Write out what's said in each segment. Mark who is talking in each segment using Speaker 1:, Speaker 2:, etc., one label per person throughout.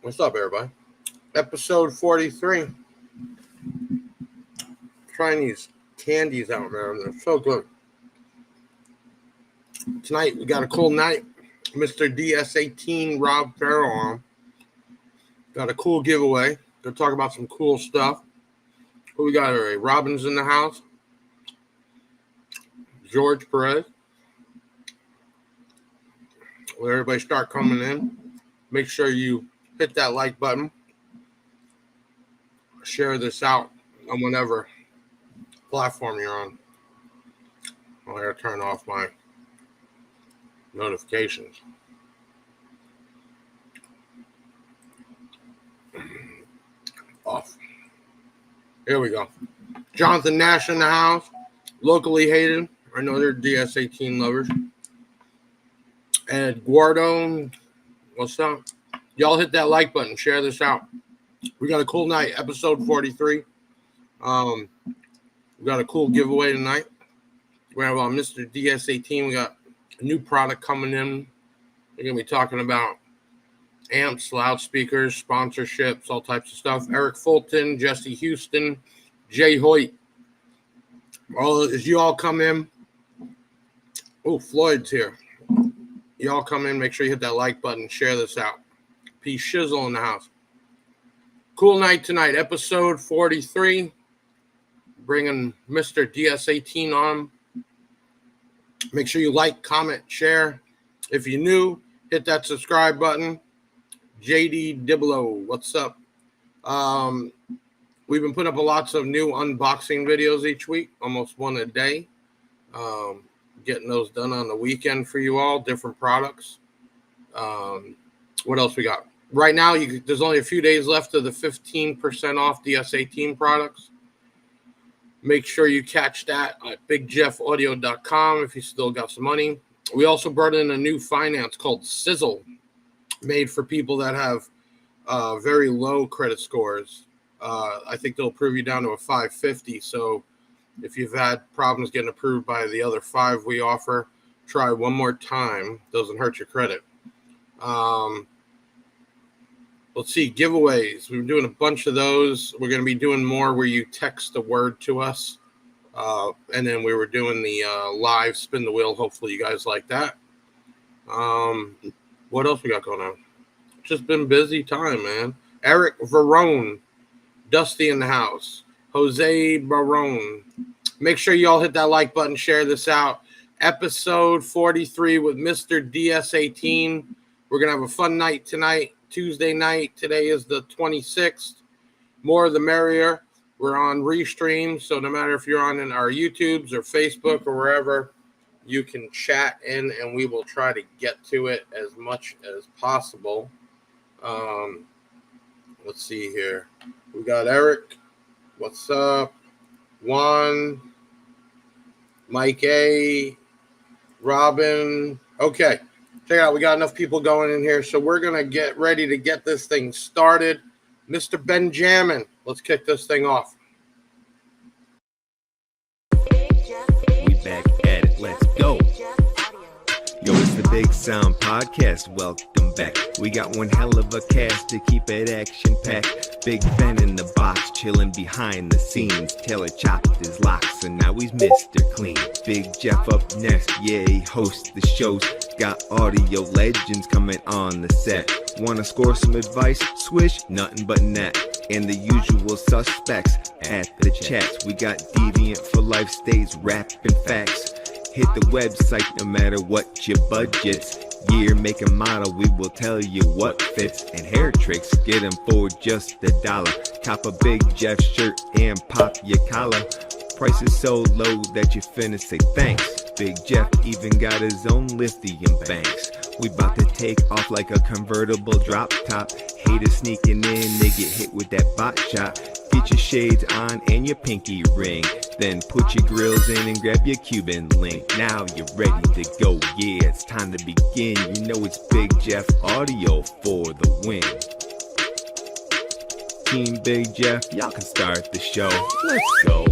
Speaker 1: What's up, everybody? Episode 43. Trying these candies out, man. They're so good. Tonight, we got a cool night. Mr. DS18 Rob Ferro on. Got a cool giveaway. Gonna talk about some cool stuff. Who we got? Robin's in the house. George Perez. Let everybody start coming in. Make sure you hit that like button. Share this out on whatever platform you're on. I'm going to turn off my notifications. Off. Here we go. Jonathan Nash in the house. Locally hated. I know they're DS18 lovers. Eduardo, what's up? Y'all hit that like button. Share this out. We got a cool night. Episode 43. We got a cool giveaway tonight. We have Mr. DS18. We got a new product coming in. We're going to be talking about amps, loudspeakers, sponsorships, all types of stuff. Eric Fulton, Jesse Houston, Jay Hoyt. As you all come in. Oh, Floyd's here. Y'all come in. Make sure you hit that like button. Share this out. P. Shizzle in the house. Cool night tonight. Episode 43. Bringing Mr. DS18 on. Make sure you like, comment, share. If you're new, hit that subscribe button. JD Diblo, what's up? We've been putting up lots of new unboxing videos each week, almost one a day. Getting those done on the weekend for you all, different products. What else we got? Right now, there's only a few days left of the 15% off DS18 products. Make sure you catch that at bigjeffaudio.com if you still got some money. We also brought in a new finance called Sizzle, made for people that have very low credit scores. I think they'll approve you down to a 550. So if you've had problems getting approved by the other 5 we offer, try one more time. Doesn't hurt your credit. Let's see, giveaways. We're doing a bunch of those. We're going to be doing more where you text a word to us. And then we were doing the live spin the wheel. Hopefully you guys like that. What else we got going on? Just been busy time, man. Eric Verone, Dusty in the house. Jose Barone. Make sure you all hit that like button. Share this out. Episode 43 with Mr. DS18. We're going to have a fun night tonight. Tuesday night. Today is the 26th. More the merrier. We're on Restream, so no matter if you're on in our YouTubes or Facebook or wherever, you can chat in, and we will try to get to it as much as possible. Let's see here. We got Eric. What's up? Juan. Mike A. Robin. Okay. Check it out. We got enough people going in here, so we're going to get ready to get this thing started. Mr. Benjamin, let's kick this thing off.
Speaker 2: We back at it. Let's go. Yo, it's the Big Sound Podcast. Welcome back. We got one hell of a cast to keep it action-packed. Big Ben in the box, chilling behind the scenes. Taylor chopped his locks, and now he's Mr. Clean. Big Jeff up next, yeah, he hosts the shows. Got audio legends coming on the set. Wanna score some advice? Swish, nothing but net. And the usual suspects at the chats. We got Deviant for Life stays rapping facts. Hit the website no matter what your budget's. Year, make, and model, we will tell you what fits. And hair tricks, get them for just $1. Cop a Big Jeff shirt and pop your collar. Price is so low that you finna say thanks. Big Jeff even got his own lithium banks. We bout to take off like a convertible drop top. Haters sneaking in, they get hit with that bot shot. Get your shades on and your pinky ring. Then put your grills in and grab your Cuban link. Now you're ready to go, yeah, it's time to begin. You know it's Big Jeff Audio for the win. Team Big Jeff, y'all can start the show. Let's go.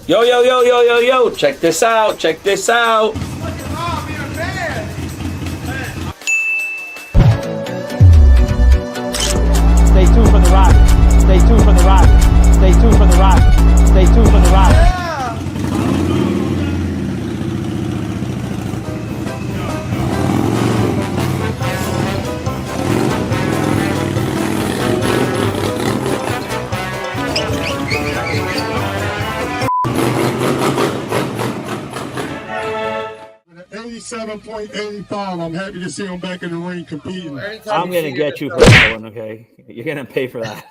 Speaker 3: Yo. Check this out.
Speaker 4: Stay tuned for the ride. Stay tuned for the ride. Stay tuned for the ride. Stay tuned for the ride.
Speaker 5: $87.85. I'm happy to see him back in the ring competing.
Speaker 4: I'm gonna get you for that one, okay? You're gonna pay for that.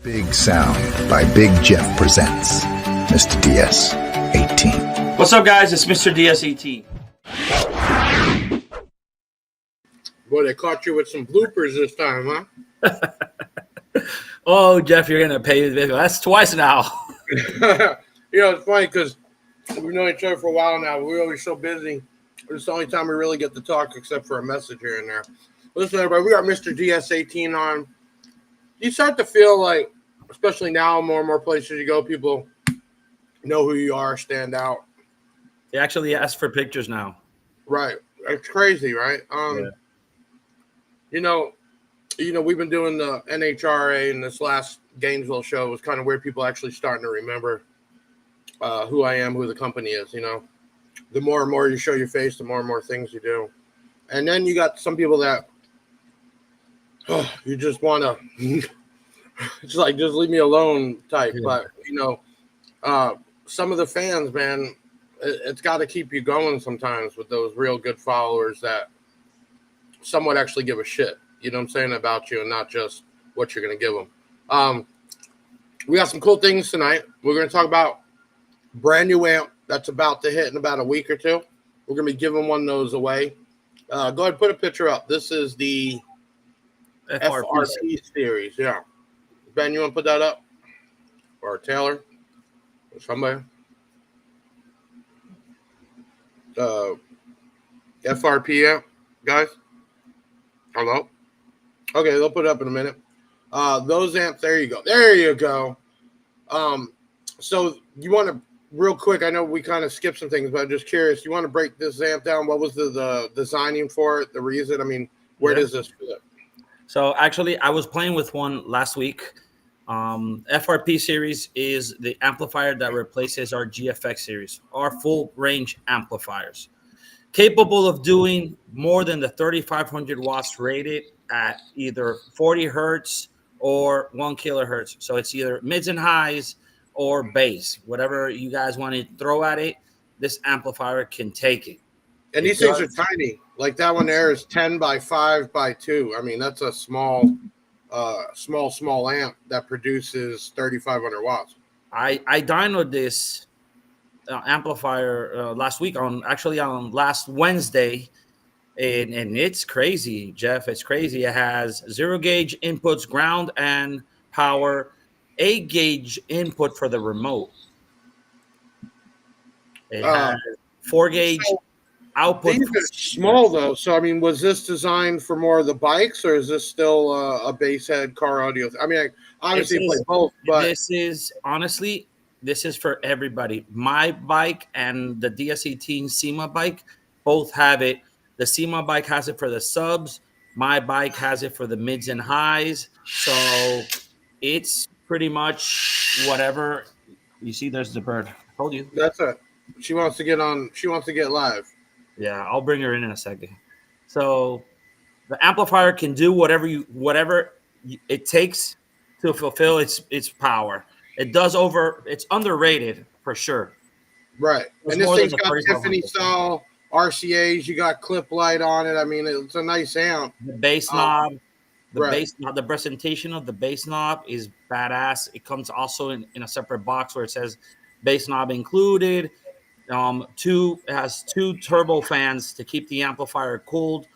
Speaker 6: Big Sound by Big Jeff presents Mr. DS18.
Speaker 3: What's up, guys? It's Mr. DS18.
Speaker 1: Boy, they caught you with some bloopers this time, huh?
Speaker 3: Oh, Jeff, you're gonna pay the video. That's twice now.
Speaker 1: It's funny because we've known each other for a while now. We're always so busy. It's the only time we really get to talk, except for a message here and there. Listen, everybody, we got Mr. DS18 on. You start to feel like, especially now, more and more places you go, people know who you are, stand out.
Speaker 3: They actually ask for pictures now.
Speaker 1: Right. It's crazy, right?
Speaker 3: Yeah.
Speaker 1: You know, we've been doing the NHRA, and this last Gainesville show was kind of where people actually starting to remember who I am, who the company is. The more and more you show your face, the more and more things you do. And then you got some people that you just want to, it's like, just leave me alone type. Yeah. But, some of the fans, man, it's got to keep you going sometimes with those real good followers that somewhat actually give a shit, you know what I'm saying, about you and not just what you're going to give them. We got some cool things tonight. We're going to talk about brand new amp that's about to hit in about a week or two. We're going to be giving one of those away. Go ahead and put a picture up. This is the FRP series. Yeah. Ben, you want to put that up? Or Taylor? Or somebody? FRP amp, guys? Hello? Okay, they'll put it up in a minute. Those amps, there you go. There you go. So you want to, real quick, I know we kind of skipped some things, but I'm just curious. You want to break this amp down? What was the designing for it, the reason? I mean, where does this fit?
Speaker 3: So actually, I was playing with one last week. FRP series is the amplifier that replaces our GFX series, our full range amplifiers, capable of doing more than the 3,500 watts rated at either 40 hertz or 1 kilohertz. So it's either mids and highs or bass, whatever you guys want to throw at it. This amplifier can take it.
Speaker 1: And these things are tiny. Like that one there is 10 by 5 by 2. I mean, that's a small amp that produces 3,500 watts.
Speaker 3: I dynoed this amplifier last week on last Wednesday, and it's crazy, Jeff. It's crazy. It has 0 gauge inputs, ground and power, 8 gauge input for the remote. It has 4 gauge output.
Speaker 1: These are small though. So I mean, was this designed for more of the bikes, or is this still a bass head car audio? I mean, obviously play both, but
Speaker 3: this is for everybody. My bike and the DS18 SEMA bike both have it. The SEMA bike has it for the subs. My bike has it for the mids and highs. So it's pretty much whatever you see. There's the bird. I told you.
Speaker 1: That's it. She wants to get on. She wants to get live. Yeah,
Speaker 3: I'll bring her in a second. So the amplifier can do whatever it takes to fulfill its power. It's underrated for sure.
Speaker 1: Right. And this thing's got Tiffany style RCAs. You got clip light on it. I mean, it's a nice amp.
Speaker 3: The bass knob, the presentation of the bass knob is badass. It comes also in a separate box where it says bass knob included. It has 2 turbo fans to keep the amplifier cooled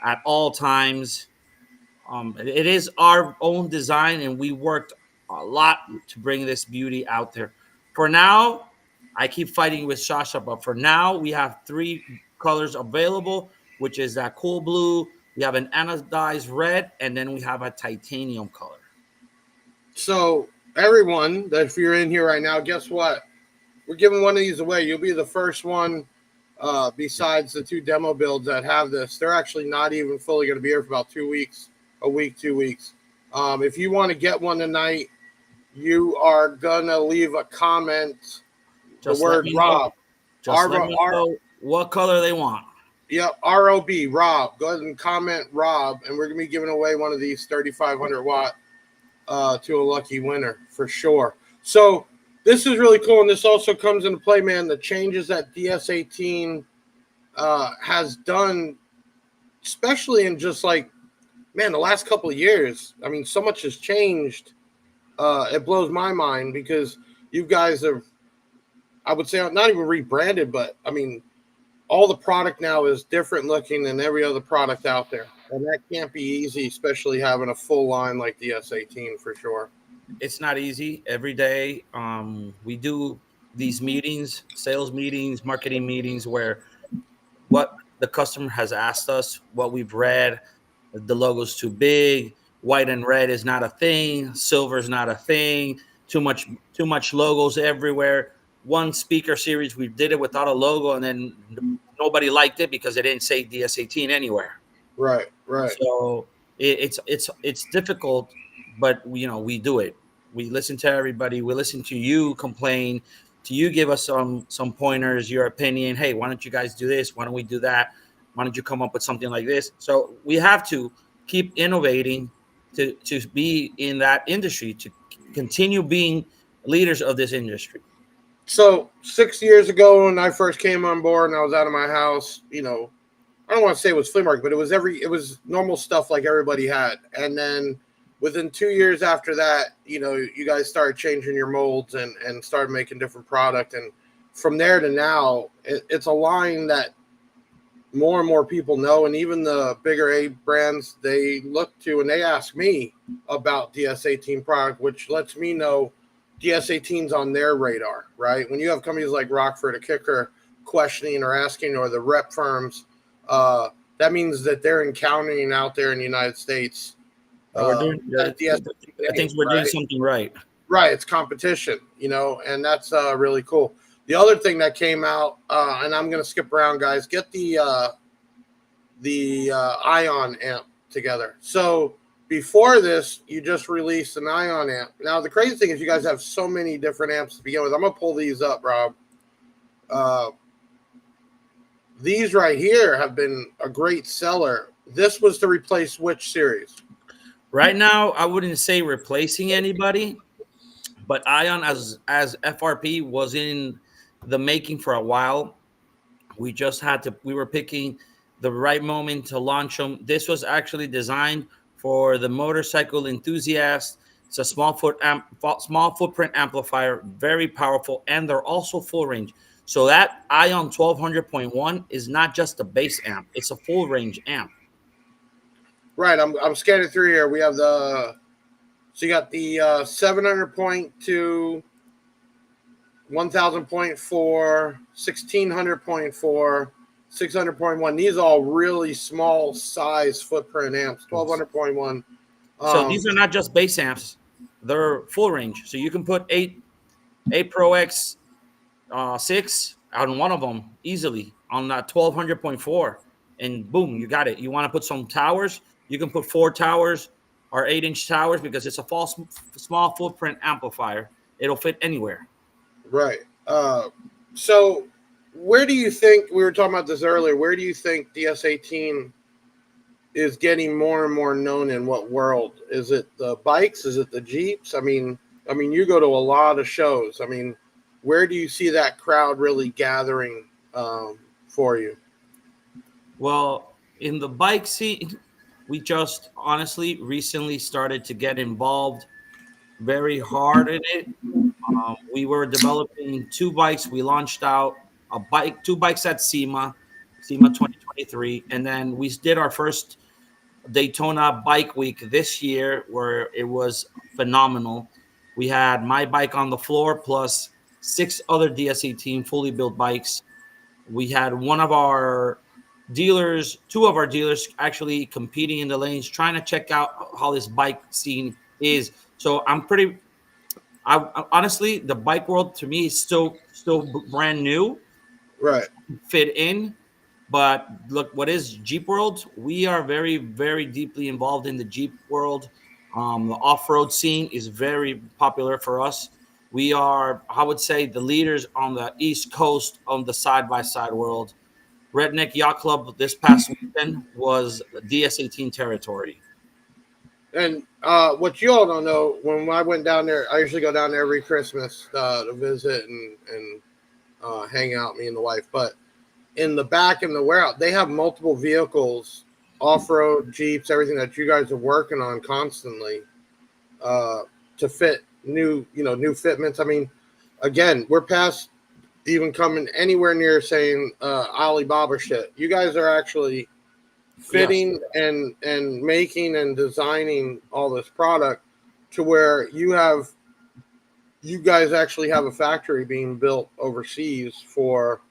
Speaker 3: at all times. It is our own design, and we worked a lot to bring this beauty out there. For now, I keep fighting with Sasha, but for now, we have 3 colors available, which is that cool blue. We have an anodized red, and then we have a titanium color.
Speaker 1: So everyone, that if you're in here right now, guess what? we're giving one of these away. You'll be the first one, besides the 2 demo builds that have this. They're actually not even fully going to be here for about 2 weeks, a week, 2 weeks. If you want to get one tonight, you are going to leave a comment,
Speaker 3: Just
Speaker 1: the word Rob.
Speaker 3: Just let me know what color they want.
Speaker 1: Yep, ROB, Rob. Go ahead and comment Rob, and we're going to be giving away one of these 3,500 watt to a lucky winner for sure. So this is really cool, and this also comes into play, man. The changes that DS18 has done, especially in just like, man, the last couple of years. I mean, so much has changed. It blows my mind because you guys have, I would say, not even rebranded, but I mean, all the product now is different looking than every other product out there. And that can't be easy, especially having a full line like the S18 for sure.
Speaker 3: It's not easy. Every day we do these meetings, sales meetings, marketing meetings, where what the customer has asked us, what we've read, the logo's too big, white and red is not a thing, silver is not a thing, too much logos everywhere. One speaker series, we did it without a logo, and then nobody liked it because it didn't say DS18 anywhere.
Speaker 1: Right.
Speaker 3: So it's difficult, but we do it. We listen to everybody. We listen to you complain, to you give us some pointers, your opinion. Hey, why don't you guys do this? Why don't we do that? Why don't you come up with something like this? So we have to keep innovating to be in that industry, to continue being leaders of this industry.
Speaker 1: So 6 years ago when I first came on board and I was out of my house, I don't want to say it was flea market, but it was normal stuff like everybody had. And then within 2 years after that, you guys started changing your molds and started making different product. And from there to now, it's a line that more and more people know. And even the bigger A brands, they look to and they ask me about DS18 product, which lets me know DS18's on their radar, right? When you have companies like Rockford or Kicker questioning or asking, or the rep firms, that means that they're encountering out there in the United States.
Speaker 3: I think we're doing something right.
Speaker 1: Right, it's competition, and that's really cool. The other thing that came out, and I'm going to skip around, guys, get the Ion amp together. So before this, you just released an Ion amp. Now, the crazy thing is you guys have so many different amps to begin with. I'm going to pull these up, Rob. These right here have been a great seller. This was to replace which series?
Speaker 3: Right now, I wouldn't say replacing anybody, but Ion as FRP was in the making for a while. We were picking the right moment to launch them. This was actually designed for the motorcycle enthusiast. It's a small footprint amplifier, very powerful, and they're also full range. So that Ion 1200.1 is not just a bass amp; it's a full range amp.
Speaker 1: Right. I'm scanning through here. We have so you got the 700.2, 1000.4, 1600.4. 600.1. These are all really small size footprint amps. 1200.1.
Speaker 3: So these are not just bass amps; they're full range. So you can put 8 Pro X 6 on one of them easily on that 1200.4, and boom, you got it. You want to put some towers? You can put 4 towers or 8-inch towers because it's a small footprint amplifier. It'll fit anywhere.
Speaker 1: Right. So where do you think, we were talking about this earlier, where do you think DS18 is getting more and more known in what world? Is it the bikes? Is it the Jeeps? I mean, you go to a lot of shows. I mean, where do you see that crowd really gathering for you?
Speaker 3: Well, in the bike scene, we just honestly recently started to get involved very hard in it. We were developing 2 bikes. We launched out 2 bikes at SEMA 2023, and then we did our first Daytona Bike Week this year, where it was phenomenal. We had my bike on the floor plus 6 other DS18 fully built bikes. We had 2 of our dealers actually competing in the lanes, trying to check out how this bike scene is. So I'm pretty Honestly, the bike world to me is still brand new,
Speaker 1: Right.
Speaker 3: fit in. But look, what is Jeep world? We are very, very deeply involved in the Jeep world. The off-road scene is very popular for us. We are, I would say, the leaders on the East Coast on the side-by-side world. Redneck Yacht Club this past weekend was DS18 territory.
Speaker 1: And what you all don't know, when I went down there, I usually go down there every Christmas to visit and hang out, me and the wife. But in the back in the warehouse, they have multiple vehicles, off-road Jeeps, everything that you guys are working on constantly to fit new fitments. I mean, again, we're past even coming anywhere near saying Alibaba shit. You guys are actually fitting and making and designing all this product to where you guys actually have a factory being built overseas for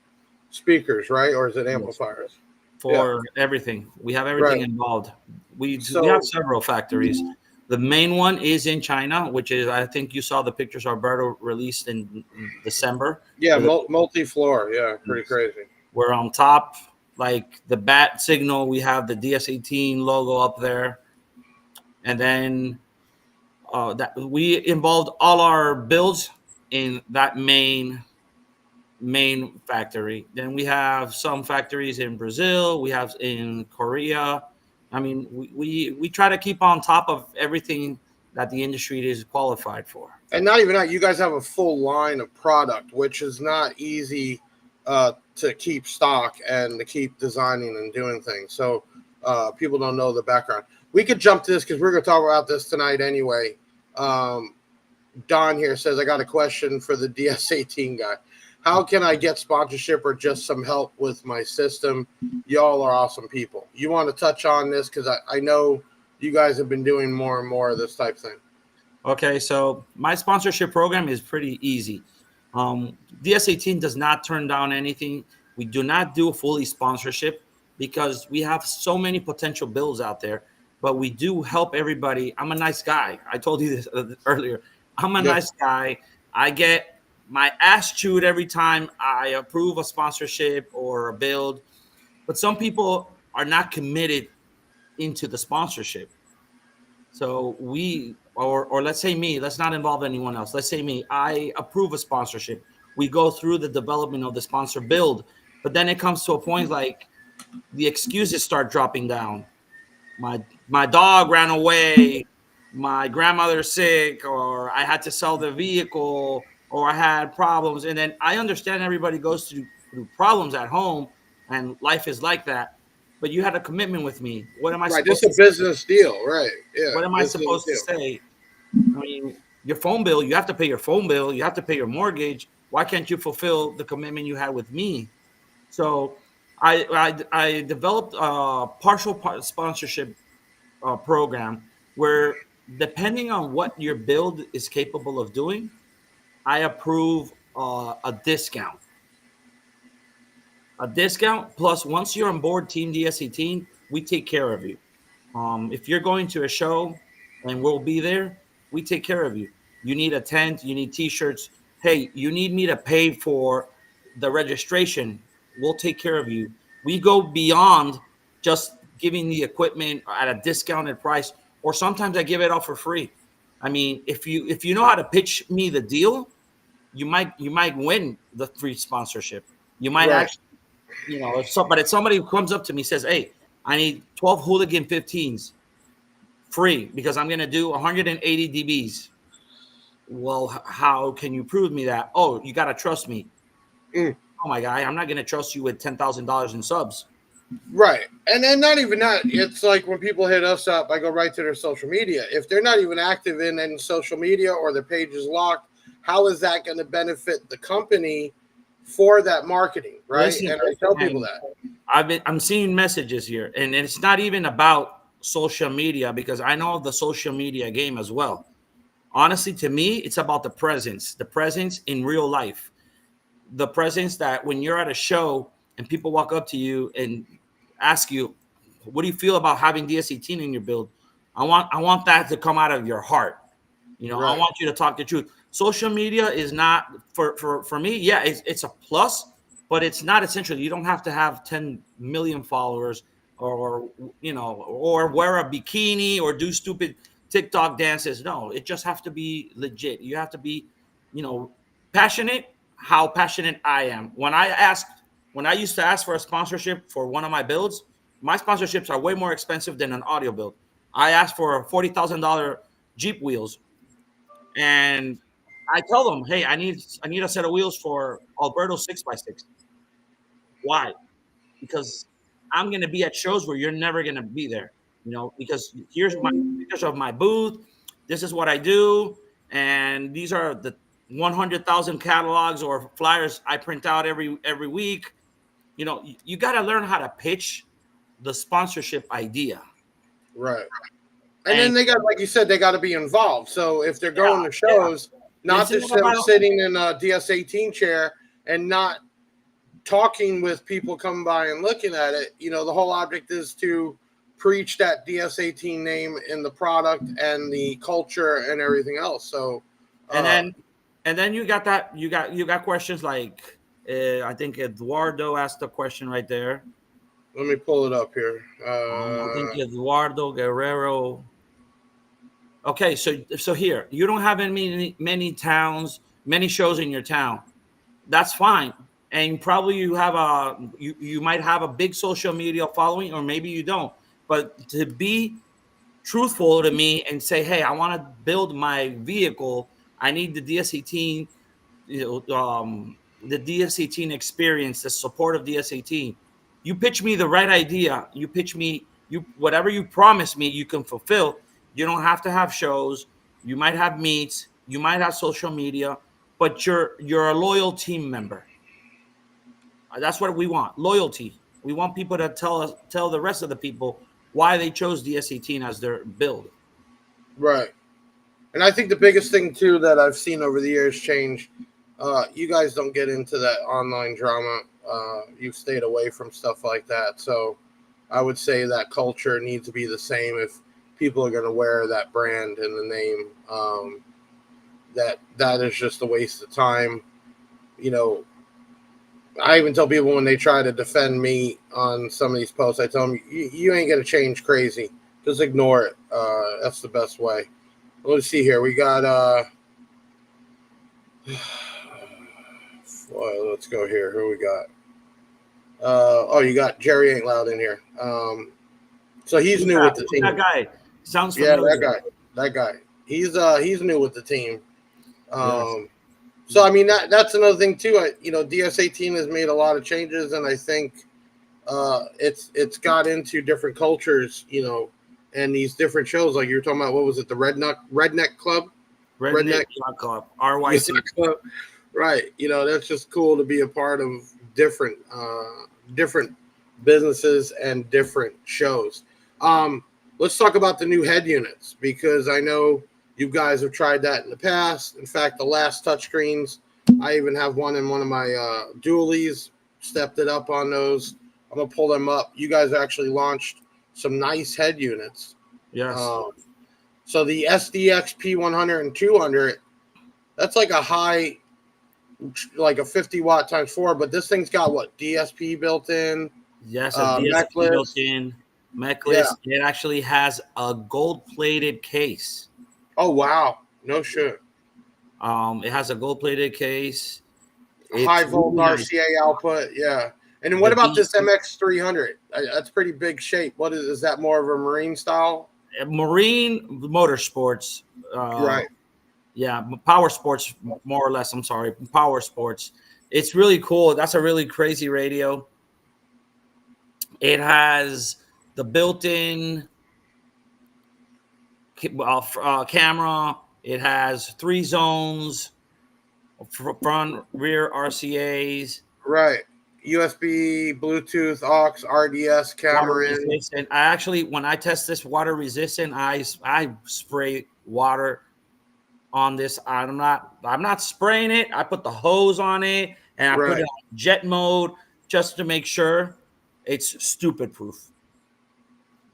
Speaker 1: speakers, right? Or is it amplifiers?
Speaker 3: For everything. We have everything involved. We have several factories. The main one is in China, which is, I think you saw the pictures Alberto released in December.
Speaker 1: Yeah, multi-floor. Yeah, pretty crazy.
Speaker 3: We're on top, like the bat signal. We have the DS18 logo up there. And then that we involved all our builds in that main factory. Then we have some factories in Brazil. We have in Korea. I mean, we try to keep on top of everything that the industry is qualified for.
Speaker 1: And not even that, you guys have a full line of product, which is not easy to keep stock and to keep designing and doing things. So people don't know the background. We could jump to this because we're going to talk about this tonight anyway. Don here says, I got a question for the DS18 guy. How can I get sponsorship or just some help with my system? Y'all are awesome people. You want to touch on this? Because I know you guys have been doing more and more of this type thing.
Speaker 3: Okay, so my sponsorship program is pretty easy. DS18 does not turn down anything. We do not do fully sponsorship because we have so many potential bills out there, but we do help everybody. I'm a nice guy. I told you this earlier. I'm a nice guy. I get my ass chewed every time I approve a sponsorship or a build, but some people are not committed into the sponsorship. So or let's say me, let's not involve anyone else. Let's say me, I approve a sponsorship. We go through the development of the sponsor build, but then it comes to a point like the excuses start dropping down. My dog ran away, my grandmother's sick, or I had to sell the vehicle, or I had problems. And then I understand everybody goes through problems at home and life is like that. But you had a commitment with me. What am I supposed to say?
Speaker 1: This is a business deal, right? Yeah.
Speaker 3: What am I supposed to say? I mean, your phone bill, you have to pay your phone bill. You have to pay your mortgage. Why can't you fulfill the commitment you had with me? So I developed a partial sponsorship program where depending on what your build is capable of doing, I approve a discount. A discount plus once you're on board Team DS18, we take care of you. If you're going to a show and we'll be there, we take care of you. You need a tent, you need t-shirts. Hey, you need me to pay for the registration. We'll take care of you. We go beyond just giving the equipment at a discounted price, or sometimes I give it out for free. I mean, if you know how to pitch me the deal, you might win the free sponsorship. You might actually, but if somebody who comes up to me says, "Hey, I need 12 Hooligan 15s free because I'm going to do 180 dBs." Well, how can you prove me that? Oh, you got to trust me. Oh my guy, I'm not going to trust you with $10,000 in subs.
Speaker 1: Right. And then not even that. It's like when people hit us up, I go right to their social media. If they're not even active in social media or their page is locked, how is that going to benefit the company for that marketing? Right.
Speaker 3: Listen,
Speaker 1: and I tell people that.
Speaker 3: I'm seeing messages here, and it's not even about social media because I know the social media game as well. Honestly, to me, it's about the presence in real life. The presence that when you're at a show and people walk up to you and ask you, what do you feel about having DS18 in your build? I want that to come out of your heart. You know,
Speaker 1: Right.
Speaker 3: I want you to talk the truth. Social media is not for me. Yeah, it's a plus, but it's not essential. You don't have to have 10 million followers or you know, or wear a bikini or do stupid TikTok dances. No, it just have to be legit. You have to be, you know, passionate. How passionate I am. When I used to ask for a sponsorship for one of my builds, my sponsorships are way more expensive than an audio build. I asked for $40,000 Jeep wheels, and I tell them, hey, I need a set of wheels for Alberto 6x6. Why? Because I'm gonna be at shows where you're never gonna be there. You know, because here's my pictures of my booth. This is what I do, and these are the 100,000 catalogs or flyers I print out every week. You know, you got to learn how to pitch the sponsorship idea.
Speaker 1: Right. And then they got, like you said, they got to be involved. So if they're going to shows, not just them sitting in a DS18 chair and not talking with people coming by and looking at it, you know, the whole object is to preach that DS18 name in the product and the culture and everything else. So,
Speaker 3: and then you got questions like I think Eduardo asked a question right there.
Speaker 1: Let me pull it up here.
Speaker 3: I think Eduardo Guerrero. Okay, so here you don't have many towns, many shows in your town. That's fine, and probably you might have a big social media following, or maybe you don't. But to be truthful to me and say, hey, I want to build my vehicle. I need the DS18, the DS18 experience, the support of DS18. You pitch me the right idea. You pitch me whatever you promise me, you can fulfill. You don't have to have shows. You might have meets. You might have social media, but you're a loyal team member. That's what we want. Loyalty. We want people to tell the rest of the people why they chose DS18 as their build.
Speaker 1: Right. And I think the biggest thing too that I've seen over the years change. You guys don't get into that online drama. You've stayed away from stuff like that. So I would say that culture needs to be the same if people are going to wear that brand and the name. That is just a waste of time. You know, I even tell people when they try to defend me on some of these posts, I tell them, you ain't going to change crazy. Just ignore it. That's the best way. Let's see here. We got, well, let's go here. Who we got? Oh, you got Jerry Ain't Loud in here. So he's new with the team.
Speaker 3: That guy sounds familiar.
Speaker 1: Yeah, that guy. He's new with the team. So I mean that's another thing too. You know, DS18 has made a lot of changes, and I think it's got into different cultures. You know, and these different shows like you were talking about. What was it? The Redneck Club.
Speaker 3: Redneck Club. RYC
Speaker 1: Club. Right. You know, that's just cool to be a part of different businesses and different shows. Let's talk about the new head units, because I know you guys have tried that in the past. In fact, the last touchscreens, I even have one in one of my dualies, stepped it up on those. I'm going to pull them up. You guys actually launched some nice head units.
Speaker 3: Yes.
Speaker 1: So the SDX P100 and 200, that's like a high, like a 50 watt times 4, but this thing's got what? DSP built in?
Speaker 3: Yes, a DSP built in. Mechless. Yeah. It actually has a gold-plated case.
Speaker 1: Oh, wow. No shit.
Speaker 3: It has a gold-plated case.
Speaker 1: High volt RCA output, yeah. And then what about this MX300? That's pretty big shape. What is that more of a marine style?
Speaker 3: Marine motorsports.
Speaker 1: Right.
Speaker 3: Yeah, power sports, more or less. I'm sorry. Power sports. It's really cool. That's a really crazy radio. It has the built-in camera. It has 3 zones, front, rear RCAs.
Speaker 1: Right. USB, Bluetooth, aux, RDS, camera in.
Speaker 3: I actually, when I test this water resistant, I spray water on this. I'm not spraying it. I put the hose on it and I put it on jet mode just to make sure it's stupid proof.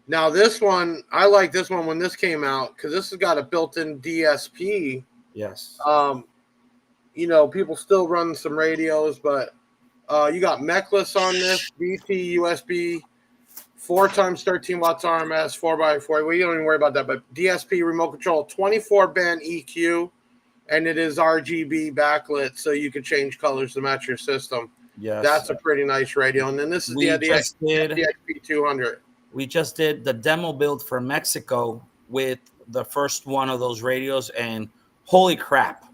Speaker 1: Now this one, I like this one when this came out because this has got a built-in DSP.
Speaker 3: Yes.
Speaker 1: You know, people still run some radios, but you got mechless on this, DC, USB, 4 times 13 watts RMS, 4x4. Well, you don't even worry about that, but DSP remote control, 24 band EQ, and it is RGB backlit, so you can change colors to match your system.
Speaker 3: Yes.
Speaker 1: That's a pretty nice radio. And then this is the DSP 200.
Speaker 3: We just did the demo build for Mexico with the first one of those radios, and holy crap,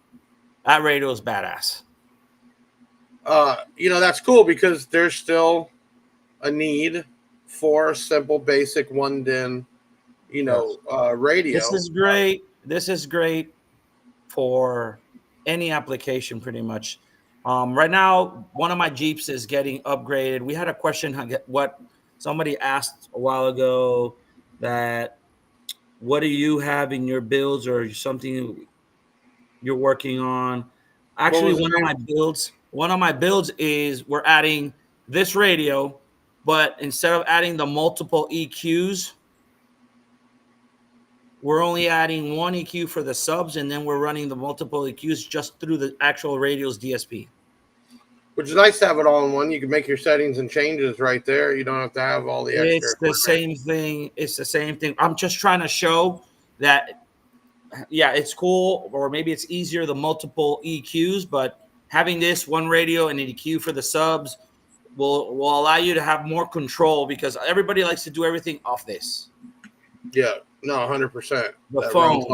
Speaker 3: that radio is badass.
Speaker 1: You know, that's cool because there's still a need for simple, basic one DIN, you know, radio.
Speaker 3: This is great. This is great for any application, pretty much. Right now, one of my Jeeps is getting upgraded. We had a question what somebody asked a while ago, that what do you have in your builds or something you're working on? Actually, one of my builds is we're adding this radio, but instead of adding the multiple EQs, we're only adding one EQ for the subs, and then we're running the multiple EQs just through the actual radio's DSP.
Speaker 1: Which is nice to have it all in one. You can make your settings and changes right there. You don't have to have all the extra.
Speaker 3: It's the same thing. It's the same thing. I'm just trying to show that, yeah, it's cool, or maybe it's easier, the multiple EQs, but having this one radio and an EQ for the subs will allow you to have more control, because everybody likes to do everything off this.
Speaker 1: Yeah, no, 100%.
Speaker 3: The phone.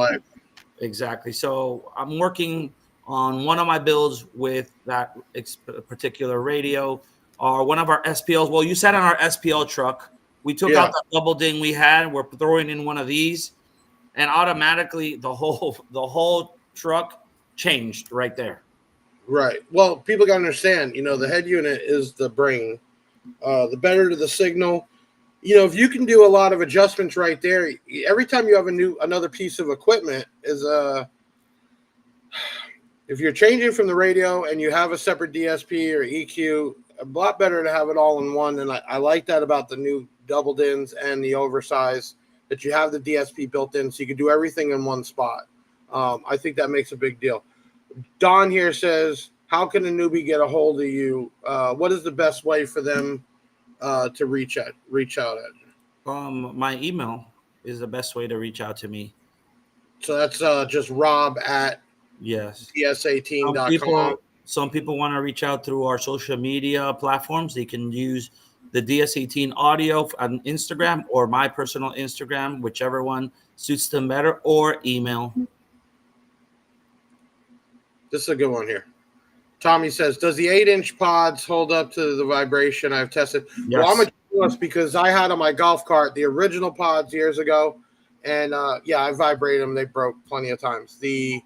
Speaker 3: Exactly. So I'm working on one of my builds with that particular radio, or one of our SPLs. Well, you sat on our SPL truck. We took out the double ding we had. We're throwing in one of these, and automatically the whole truck changed right there.
Speaker 1: Right. Well, people got to understand, you know, the head unit is the brain. The better to the signal. You know, if you can do a lot of adjustments right there, every time you have another piece of equipment is if you're changing from the radio and you have a separate DSP or EQ, a lot better to have it all in one. And I like that about the new double DINs and the oversize, that you have the DSP built in so you can do everything in one spot. I think that makes a big deal. Don here says, how can a newbie get a hold of you? What is the best way for them to reach out at?
Speaker 3: My email is the best way to reach out to me.
Speaker 1: So that's just Rob at DS18.com.
Speaker 3: Some people want to reach out through our social media platforms. They can use the DS18 audio on Instagram or my personal Instagram, whichever one suits them better, or email.
Speaker 1: This is a good one here. Tommy says, does the 8-inch pods hold up to the vibration I've tested?
Speaker 3: Yes.
Speaker 1: Well, I'm a curious because I had on my golf cart the original pods years ago, and I vibrated them. They broke plenty of times. The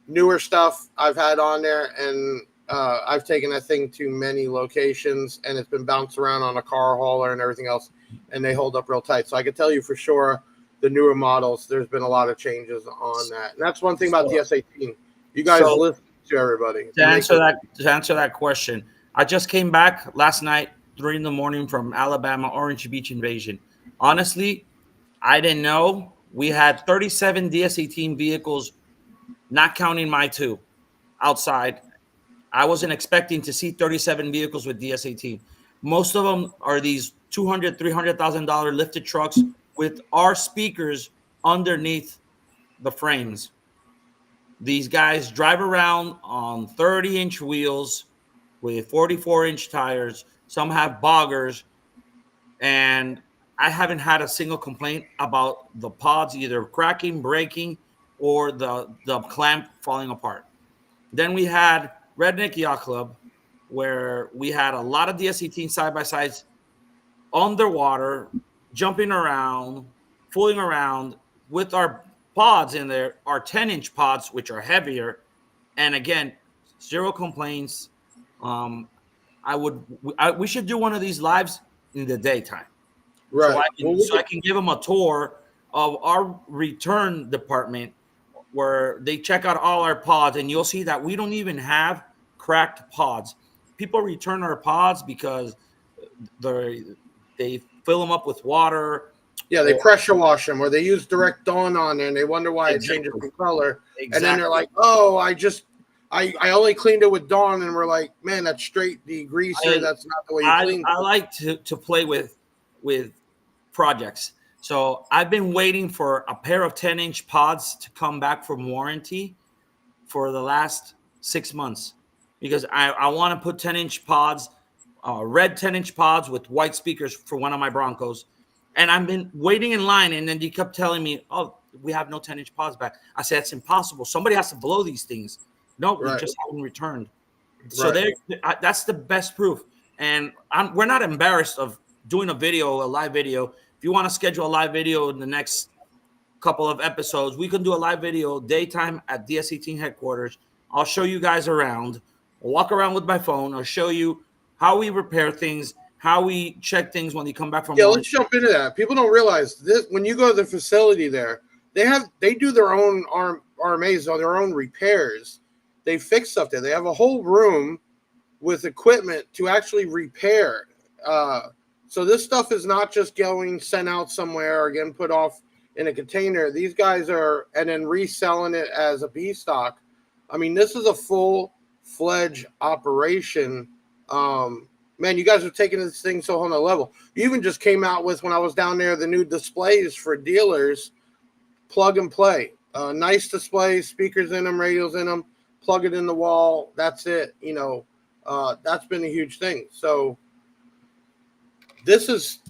Speaker 1: newer stuff I've had on there, and I've taken that thing to many locations, and it's been bounced around on a car hauler and everything else, and they hold up real tight. So I can tell you for sure, the newer models, there's been a lot of changes on that. And that's one thing about DS18. You guys listen to everybody.
Speaker 3: To answer that question, I just came back last night, 3 a.m. from Alabama Orange Beach invasion. Honestly, I didn't know. We had 37 DS18 vehicles, not counting my 2, outside. I wasn't expecting to see 37 vehicles with DS18. Most of them are these $200,000, $300,000 lifted trucks with our speakers underneath the frames. These guys drive around on 30-inch wheels with 44-inch tires. Some have boggers, and I haven't had a single complaint about the pods either cracking, breaking, or the clamp falling apart. Then we had Redneck Yacht Club, where we had a lot of DS18 side-by-sides underwater, jumping around, fooling around with our pods in there, our 10-inch pods, which are heavier. And again, 0 complaints. We should do one of these lives in the daytime.
Speaker 1: Right.
Speaker 3: So I can give them a tour of our return department where they check out all our pods, and you'll see that we don't even have cracked pods. People return our pods because they fill them up with water,
Speaker 1: Yeah, they pressure wash them, or they use direct dawn on there, and they wonder why it changes the color.
Speaker 3: Exactly.
Speaker 1: And then they're like, "Oh, I only cleaned it with dawn," and we're like, "Man, that's straight degreaser. That's not the way you clean it."
Speaker 3: I like to play with projects. So I've been waiting for a pair of 10-inch pods to come back from warranty for the last 6 months, because I want to put 10-inch pods, red 10-inch pods with white speakers for one of my Broncos. And I've been waiting in line, and then you kept telling me, "Oh, we have no 10-inch pods back." I said, "It's impossible. Somebody has to blow these things." No, we just haven't returned. So that's the best proof. And we're not embarrassed of doing a live video. If you want to schedule a live video in the next couple of episodes, we can do a live video daytime at DS18 Headquarters. I'll show you guys around. I'll walk around with my phone. I'll show you how we repair things, how we check things when they come back from
Speaker 1: let's jump into that. People don't realize this. When you go to the facility there, they do their own RMAs or their own repairs. They fix stuff there. They have a whole room with equipment to actually repair. So this stuff is not just going sent out somewhere or getting put off in a container. These guys are, and then reselling it as a B stock. I mean, this is a full-fledged operation. Man, you guys are taking this thing so on a level. You even just came out with, when I was down there, the new displays for dealers, plug and play. Nice displays, speakers in them, radios in them, plug it in the wall. That's it. That's been a huge thing. So this is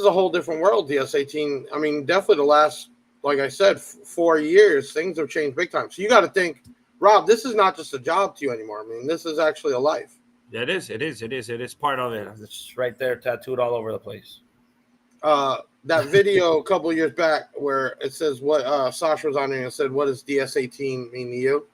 Speaker 1: a whole different world, DS18. I mean, definitely the last, like I said, 4 years, things have changed big time. So you got to think, Rob, this is not just a job to you anymore. I mean, this is actually a life.
Speaker 3: It is part of it. It's right there, tattooed all over the place.
Speaker 1: That video a couple of years back where it says what Sasha was on there and said, "What does DS18 mean to you?"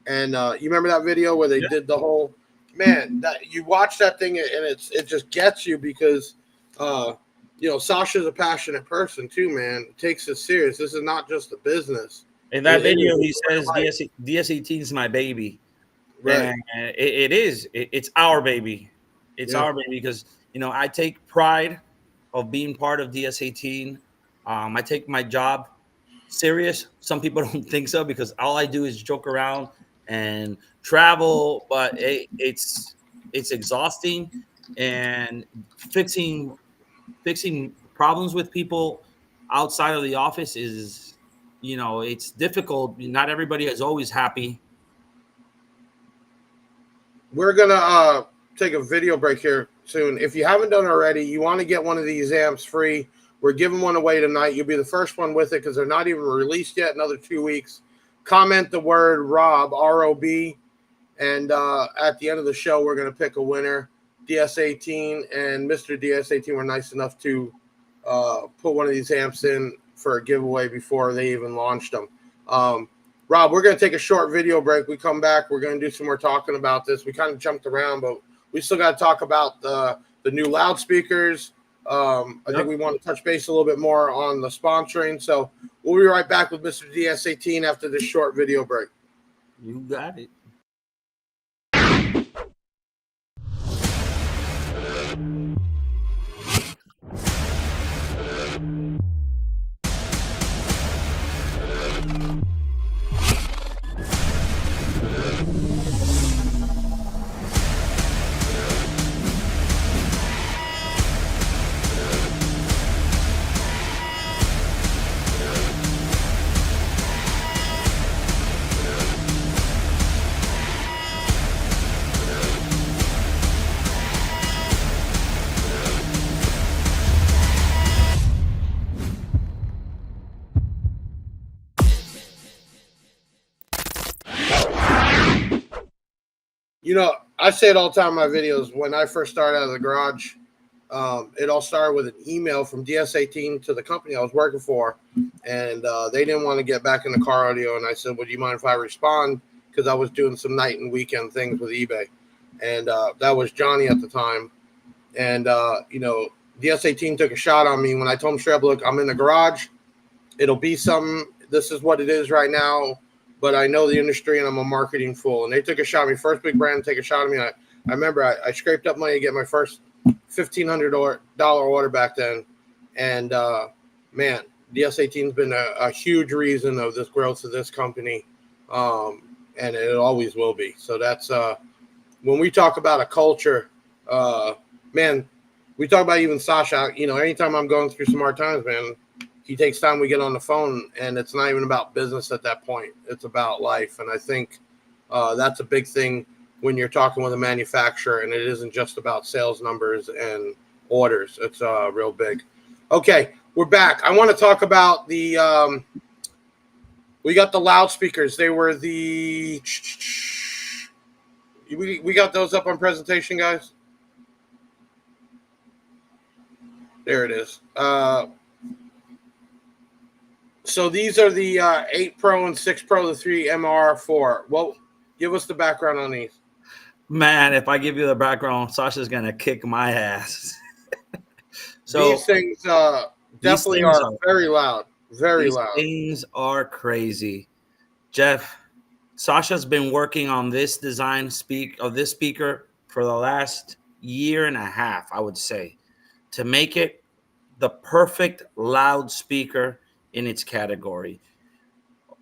Speaker 1: And you remember that video where they did the whole, man, that you watch that thing and it just gets you because Sasha's a passionate person too, man. It takes it serious. This is not just a business.
Speaker 3: In that video, he says DS18 is my baby.
Speaker 1: Right.
Speaker 3: And it is. It's our baby. It's our baby because, I take pride of being part of DS18. I take my job serious. Some people don't think so because all I do is joke around and travel, but it's exhausting, and fixing problems with people outside of the office is, it's difficult. Not everybody is always happy.
Speaker 1: We're gonna take a video break here soon. If you haven't done already, you want to get one of these amps free. We're giving one away tonight. You'll be the first one with it because they're not even released yet. Another 2 weeks. Comment the word Rob, R-O-B, and at the end of the show, we're gonna pick a winner. DS18 and Mr. DS18 were nice enough to put one of these amps in for a giveaway before they even launched them. Rob, we're going to take a short video break. We come back. We're going to do some more talking about this. We kind of jumped around, but we still got to talk about the new loudspeakers. I think we want to touch base a little bit more on the sponsoring. So we'll be right back with Mr. DS18 after this short video break.
Speaker 3: You got it.
Speaker 1: I say it all the time in my videos. When I first started out of the garage, it all started with an email from DS18 to the company I was working for, and they didn't want to get back into car audio. And I said, "Would you mind if I respond?" Because I was doing some night and weekend things with eBay, and that was Johnny at the time. And DS18 took a shot on me when I told him straight up, "Look, I'm in the garage. It'll be something. This is what it is right now. But I know the industry and I'm a marketing fool." And they took a shot at me. First big brand to take a shot at me. I remember I scraped up money to get my first $1,500 order back then. And, man, DS18's been a huge reason of this growth of this company, and it always will be. So that's when we talk about a culture, man, we talk about even Sasha. You know, anytime I'm going through some hard times, man, he takes time. We get on the phone, and it's not even about business at that point. It's about life, and I think that's a big thing when you're talking with a manufacturer, and it isn't just about sales numbers and orders. It's real big. Okay, we're back. I want to talk about the we got the loudspeakers. They were the we got those up on presentation, guys. There it is. So these are the 8 Pro and 6 Pro, the 3 MR4. Well, give us the background on these.
Speaker 3: Man, if I give you the background, Sasha's gonna kick my ass. So
Speaker 1: these things definitely are very loud. Very loud.
Speaker 3: Things are crazy. Jeff, Sasha's been working on this design of this speaker for the last year and a half, I would say, to make it the perfect loudspeaker in its category.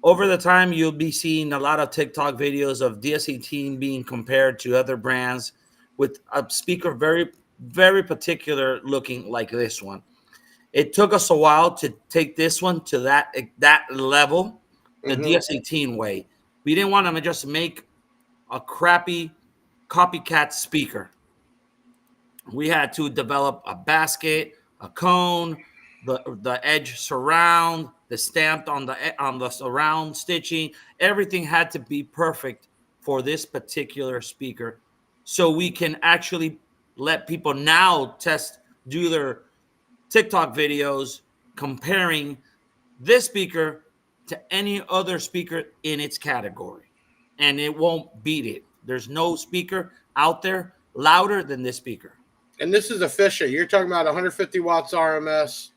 Speaker 3: Over the time, you'll be seeing a lot of TikTok videos of DS18 being compared to other brands with a speaker very, very particular looking like this one. It took us a while to take this one to that level, the DS18 way. We didn't want to just make a crappy copycat speaker. We had to develop a basket, a cone, the edge surround, the stamped on the surround stitching. Everything had to be perfect for this particular speaker, so we can actually let people now do their TikTok videos comparing this speaker to any other speaker in its category, and it won't beat it. There's no speaker out there louder than this speaker.
Speaker 1: And this is a Fisher. You're talking about 150 watts RMS,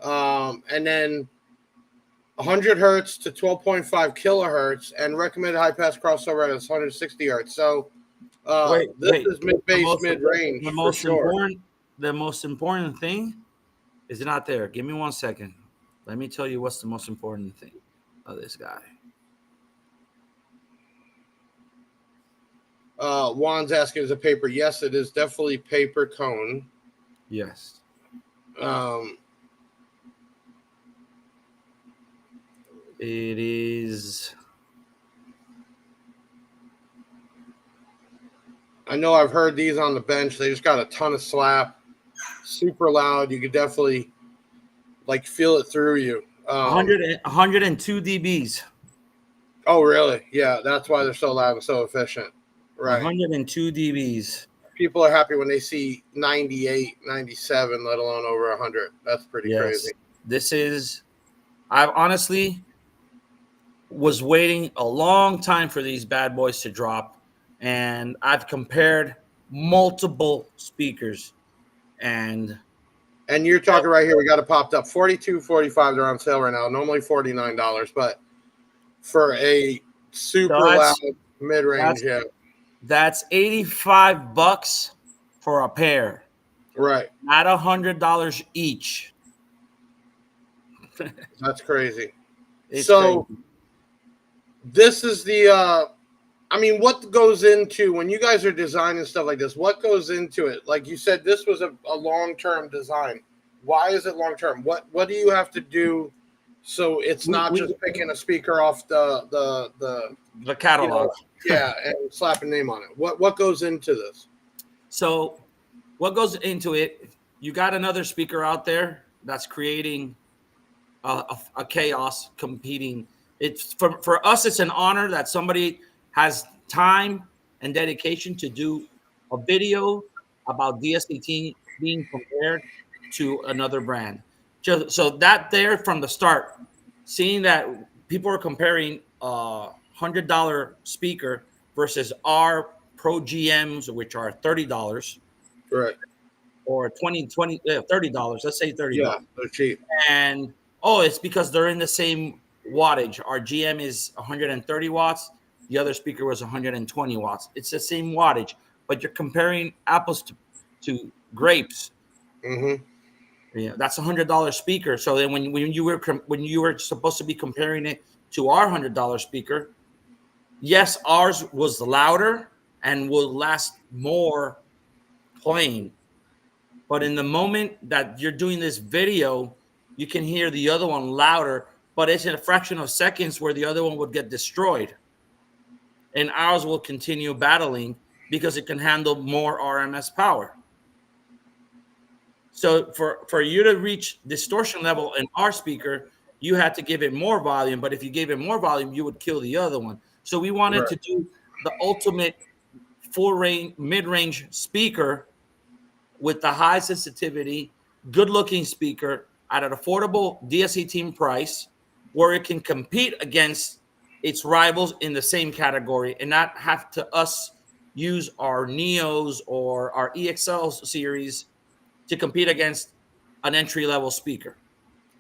Speaker 1: and then 100 hertz to 12.5 kilohertz, and recommended high pass crossover is 160 hertz. So this is mid-bass, mid-range.
Speaker 3: The most important thing is not there. Give me 1 second. Let me tell you what's the most important thing of this guy.
Speaker 1: Juan's asking, is it paper? Yes, it is definitely paper cone.
Speaker 3: Yes. It is.
Speaker 1: I know I've heard these on the bench. They just got a ton of slap. Super loud. You could definitely like feel it through you.
Speaker 3: 102 dBs.
Speaker 1: Oh, really? Yeah, that's why they're so loud and so efficient. Right.
Speaker 3: 102 dBs.
Speaker 1: People are happy when they see 98, 97, let alone over 100. That's pretty crazy.
Speaker 3: This is, I honestly was waiting a long time for these bad boys to drop, and I've compared multiple speakers, and
Speaker 1: you're talking right here, we got it popped up, $42.45. They're on sale right now, normally $49, but for a super loud mid-range,
Speaker 3: that's $85 for a pair,
Speaker 1: right?
Speaker 3: Not $100 each.
Speaker 1: That's crazy.
Speaker 3: It's
Speaker 1: so
Speaker 3: crazy.
Speaker 1: This is the I mean, what goes into when you guys are designing stuff like this? What goes into it? Like you said, this was a long-term design. Why is it long-term? What do you have to do so it's not just picking a speaker off the
Speaker 3: catalog?
Speaker 1: And slapping a name on it. What goes into this? So
Speaker 3: what goes into it? You got another speaker out there that's creating a chaos competing. It's for us, it's an honor that somebody has time and dedication to do a video about DS18 being compared to another brand. So that there from the start, seeing that people are comparing $100 speaker versus our Pro GMs, which are $30,
Speaker 1: right?
Speaker 3: Or $30. Let's say $30.
Speaker 1: Yeah, they're cheap.
Speaker 3: And it's because they're in the same wattage. Our GM is 130 watts. The other speaker was 120 watts. It's the same wattage, but you're comparing apples to grapes.
Speaker 1: Mm-hmm.
Speaker 3: Yeah, that's $100 speaker. So then when you were supposed to be comparing it to our $100 speaker, yes, ours was louder and will last more playing. But in the moment that you're doing this video, you can hear the other one louder, but it's in a fraction of seconds where the other one would get destroyed. And ours will continue battling because it can handle more RMS power. So for you to reach distortion level in our speaker, you had to give it more volume. But if you gave it more volume, you would kill the other one. So we wanted to do the ultimate full range, mid-range speaker with the high sensitivity, good-looking speaker at an affordable DS18 price, where it can compete against its rivals in the same category and not have to us use our Neos or our EXL series to compete against an entry-level speaker.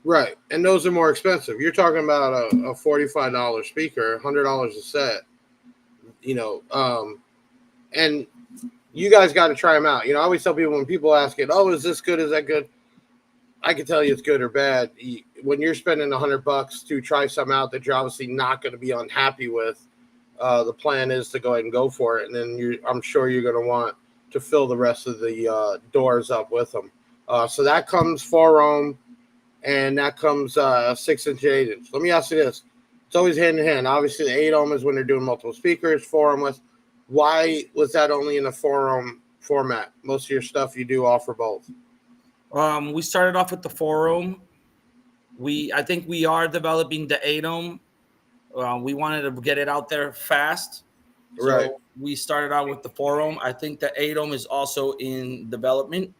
Speaker 1: Right. And those are more expensive. You're talking about a $45 speaker, $100 a set, and you guys got to try them out. I always tell people when people ask it, oh, is this good? Is that good? I can tell you it's good or bad. When you're spending $100 to try something out that you're obviously not going to be unhappy with, the plan is to go ahead and go for it. And then I'm sure you're going to want to fill the rest of the doors up with them. So that comes 4 ohm, and that comes 6-inch, 8-inch. Let me ask you this. It's always hand in hand. Obviously, the 8 ohm is when they're doing multiple speakers, 4 ohm with. Why was that only in the 4 ohm format? Most of your stuff you do offer both.
Speaker 3: We started off with the 4 ohm. I think we are developing the 8 ohm. We wanted to get it out there fast. So
Speaker 1: right.
Speaker 3: We started out with the 4 ohm. I think the 8 ohm is also in development.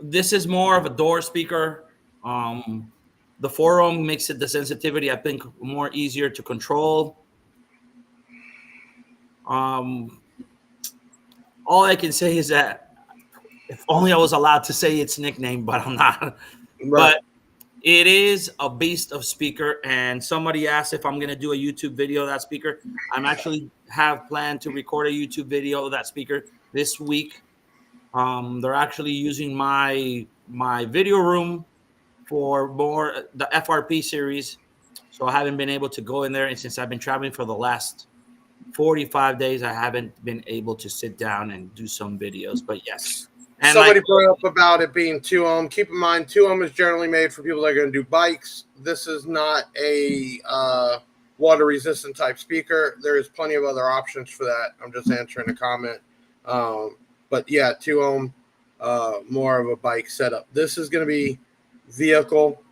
Speaker 3: This is more of a door speaker. The 4 ohm makes it the sensitivity, I think, more easier to control. All I can say is that if only I was allowed to say its nickname, but I'm not. Right. But it is a beast of speaker. And somebody asked if I'm going to do a YouTube video of that speaker. I'm actually have planned to record a YouTube video of that speaker this week. They're actually using my video room for more the FRP series. So I haven't been able to go in there. And since I've been traveling for the last 45 days, I haven't been able to sit down and do some videos. But yes. And
Speaker 1: somebody brought up about it being 2 ohm. Keep in mind, 2 ohm is generally made for people that are going to do bikes. This is not a water resistant type speaker. There is plenty of other options for that. I'm just answering a comment. But yeah, 2 ohm, more of a bike setup. This is going to be vehicle.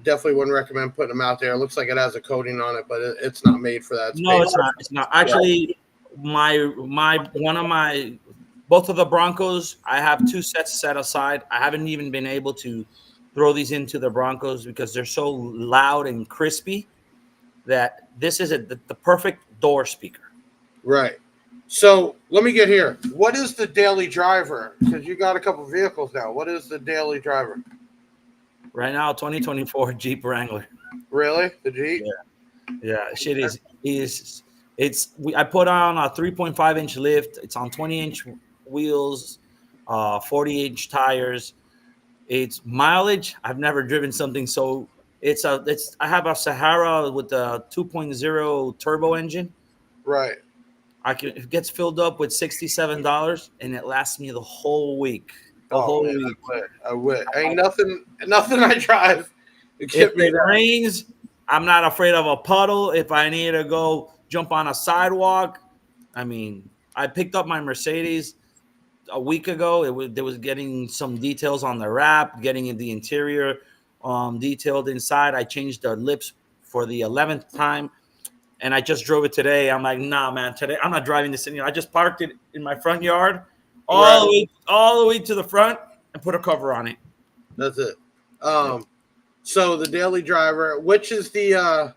Speaker 1: Definitely wouldn't recommend putting them out there. It looks like it has a coating on it, but it's not made for that.
Speaker 3: No, it's not. It's not. Actually, both of the Broncos, I have 2 sets set aside. I haven't even been able to throw these into the Broncos because they're so loud and crispy that this is the perfect door speaker.
Speaker 1: Right. So let me get here. What is the daily driver? Because you got a couple vehicles now. What is the daily driver?
Speaker 3: Right now, 2024 Jeep Wrangler.
Speaker 1: Really? The Jeep?
Speaker 3: Yeah. Shit I put on a 3.5-inch lift. It's on 20-inch wheels, 40-inch tires. It's mileage. I've never driven something so. I have a Sahara with a 2.0 turbo engine.
Speaker 1: Right.
Speaker 3: It gets filled up with $67 and it lasts me the whole week. Week.
Speaker 1: I would. Ain't nothing I drive.
Speaker 3: If it rains, I'm not afraid of a puddle. If I need to go jump on a sidewalk, I mean, I picked up my Mercedes a week ago. There was getting some details on the wrap, getting in the interior detailed inside. I changed the lips for the 11th time, and I just drove it today. I'm like, nah, man, today I'm not driving this in here. I just parked it in my front yard. All the way to the front and put a cover on it.
Speaker 1: That's it. So the daily driver, which is the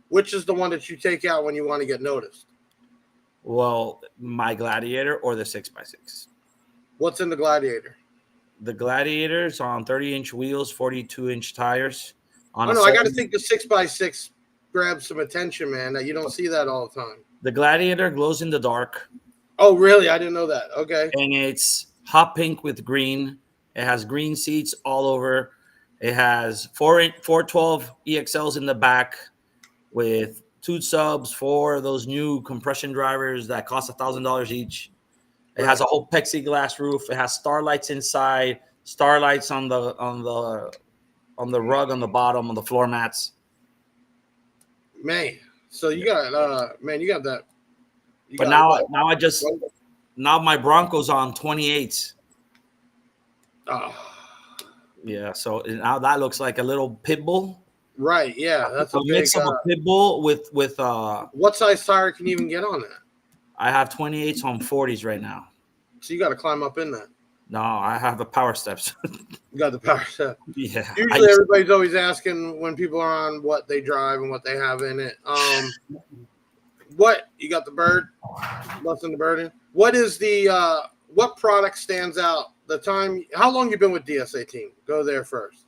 Speaker 1: one that you take out when you want to get noticed?
Speaker 3: Well, my Gladiator or the 6x6.
Speaker 1: What's in the Gladiator?
Speaker 3: The Gladiator's on 30-inch wheels, 42-inch tires.
Speaker 1: I got to think the 6x6 grabs some attention, man. You don't see that all the time.
Speaker 3: The Gladiator glows in the dark.
Speaker 1: Oh, really? I didn't know that. Okay.
Speaker 3: And it's hot pink with green, It has green seats all over. It has 412 EXLs in the back with 2 subs for those new compression drivers that cost $1,000 each. It has a whole plexiglass roof. It has starlights inside, starlights on the rug on the bottom, on the floor mats.
Speaker 1: Man, so you got you got that.
Speaker 3: But now my Bronco's on 28s.
Speaker 1: Oh.
Speaker 3: Yeah, so now that looks like a little pit bull.
Speaker 1: Right, yeah, that's a
Speaker 3: mix of a pit bull with
Speaker 1: what size tire can you even get on that?
Speaker 3: I have 28s on 40s right now.
Speaker 1: So you got to climb up in that.
Speaker 3: No, I have the power steps.
Speaker 1: You got the power step.
Speaker 3: Yeah.
Speaker 1: Usually everybody's always asking when people are on what they drive and what they have in it. What you got the bird? Busting the bird in. What is the what product stands out? The time? How long you been with DS18? Go there first.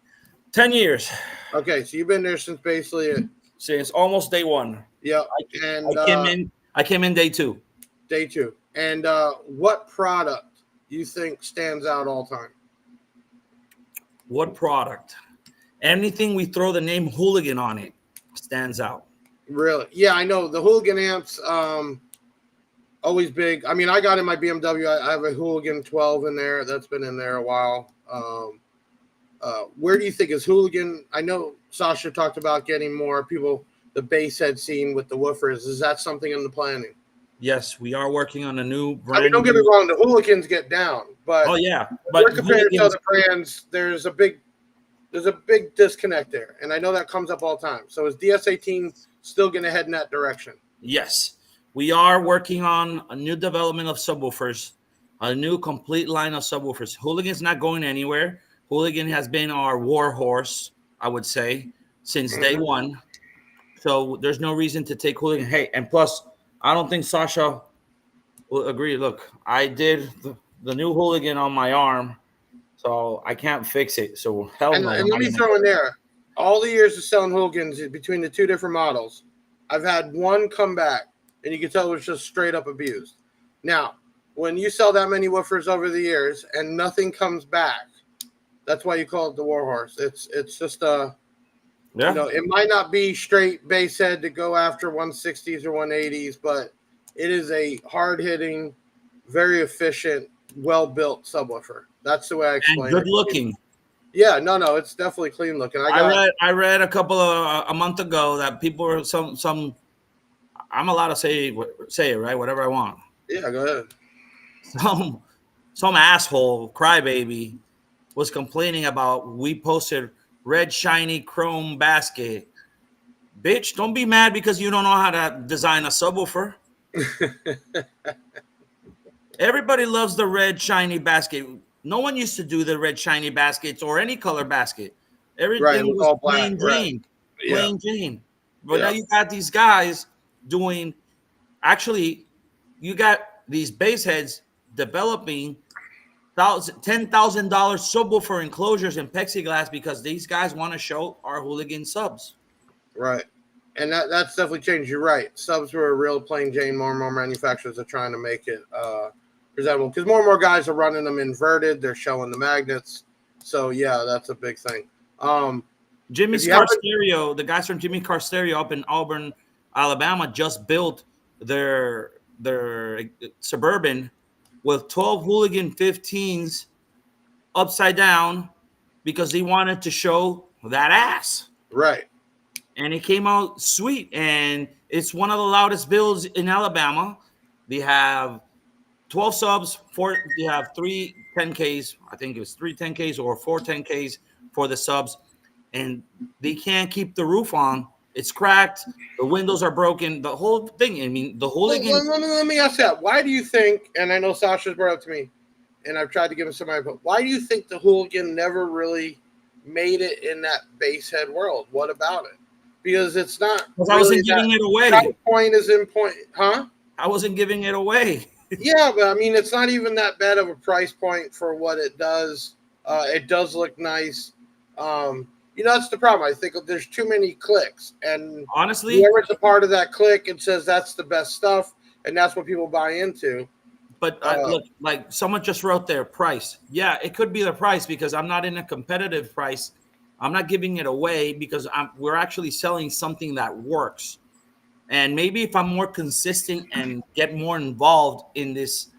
Speaker 3: 10 years.
Speaker 1: Okay, so you've been there since basically
Speaker 3: since almost day one.
Speaker 1: Yeah, and
Speaker 3: I came in day 2.
Speaker 1: Day 2. And what product you think stands out all time?
Speaker 3: What product? Anything we throw the name Hooligan on it stands out.
Speaker 1: Really? Yeah, I know the Hooligan amps. Always big. I mean, I got in my BMW. I have a Hooligan 12 in there. That's been in there a while. Where do you think is Hooligan? I know Sasha talked about getting more people, the bass head scene with the woofers. Is that something in the planning?
Speaker 3: Yes, we are working on a new brand.
Speaker 1: I mean, don't get me wrong, the Hooligans get down, but
Speaker 3: but
Speaker 1: compared to other brands, there's a big disconnect there, and I know that comes up all the time. So is DS18 still going to head in that direction?
Speaker 3: Yes, we are working on a new development of subwoofers, a new complete line of subwoofers. Hooligan's not going anywhere. Hooligan has been our warhorse, I would say, since day one. So there's no reason to take Hooligan. Hey, and plus, I don't think Sasha will agree. Look, I did the new Hooligan on my arm, so I can't fix it. So hell no.
Speaker 1: And let me throw in there, all the years of selling Hooligans between the 2 different models, I've had one come back, and you can tell it was just straight up abused. Now, when you sell that many woofers over the years and nothing comes back, that's why you call it the Warhorse. It's just you know, it might not be straight bass head to go after 160s or 180s, but it is a hard-hitting, very efficient, well-built subwoofer. That's the way I explain it.
Speaker 3: Good looking.
Speaker 1: Yeah, no, it's definitely clean looking.
Speaker 3: I read a month ago that people were some. I'm allowed to say it, right? Whatever I want.
Speaker 1: Yeah, go ahead.
Speaker 3: Some asshole crybaby was complaining about we posted red shiny chrome basket. Bitch, don't be mad because you don't know how to design a subwoofer. Everybody loves the red shiny basket. No one used to do the red shiny baskets or any color basket. Everything was all plain Jane. Plain Jane. But now you got these guys doing, actually, you got these bass heads developing $10,000 subwoofer enclosures and plexiglass because these guys want to show our Hooligan subs.
Speaker 1: Right. And that's definitely changed. You're right. Subs were a real plain Jane. More and more manufacturers are trying to make it presentable because more and more guys are running them inverted. They're showing the magnets. So, yeah, that's a big thing.
Speaker 3: Jimmy's Car Stereo, the guys from Jimmy Car Stereo up in Auburn, Alabama, just built their Suburban with 12 Hooligan 15s upside down because they wanted to show that ass.
Speaker 1: Right.
Speaker 3: And it came out sweet. And it's one of the loudest builds in Alabama. They have 12 subs. They have 3 10Ks. I think it was 3 10Ks or 4 10Ks for the subs. And they can't keep the roof on. It's cracked. The windows are broken. The whole thing. I mean, the Hooligan.
Speaker 1: Let me ask that. Why do you think, and I know Sasha's brought it up to me, and I've tried to give him some input, why do you think the Hooligan never really made it in that bass head world? What about it? Because it's not.
Speaker 3: Because I wasn't giving it away.
Speaker 1: Point is in point. Huh?
Speaker 3: I wasn't giving it away.
Speaker 1: Yeah, but I mean, it's not even that bad of a price point for what it does. It does look nice. You know, that's the problem. I think there's too many clicks. And
Speaker 3: honestly,
Speaker 1: whoever's a part of that click and says that's the best stuff, and that's what people buy into.
Speaker 3: But look, like someone just wrote their price. Yeah, it could be the price because I'm not in a competitive price. I'm not giving it away because we're actually selling something that works. And maybe if I'm more consistent and get more involved in this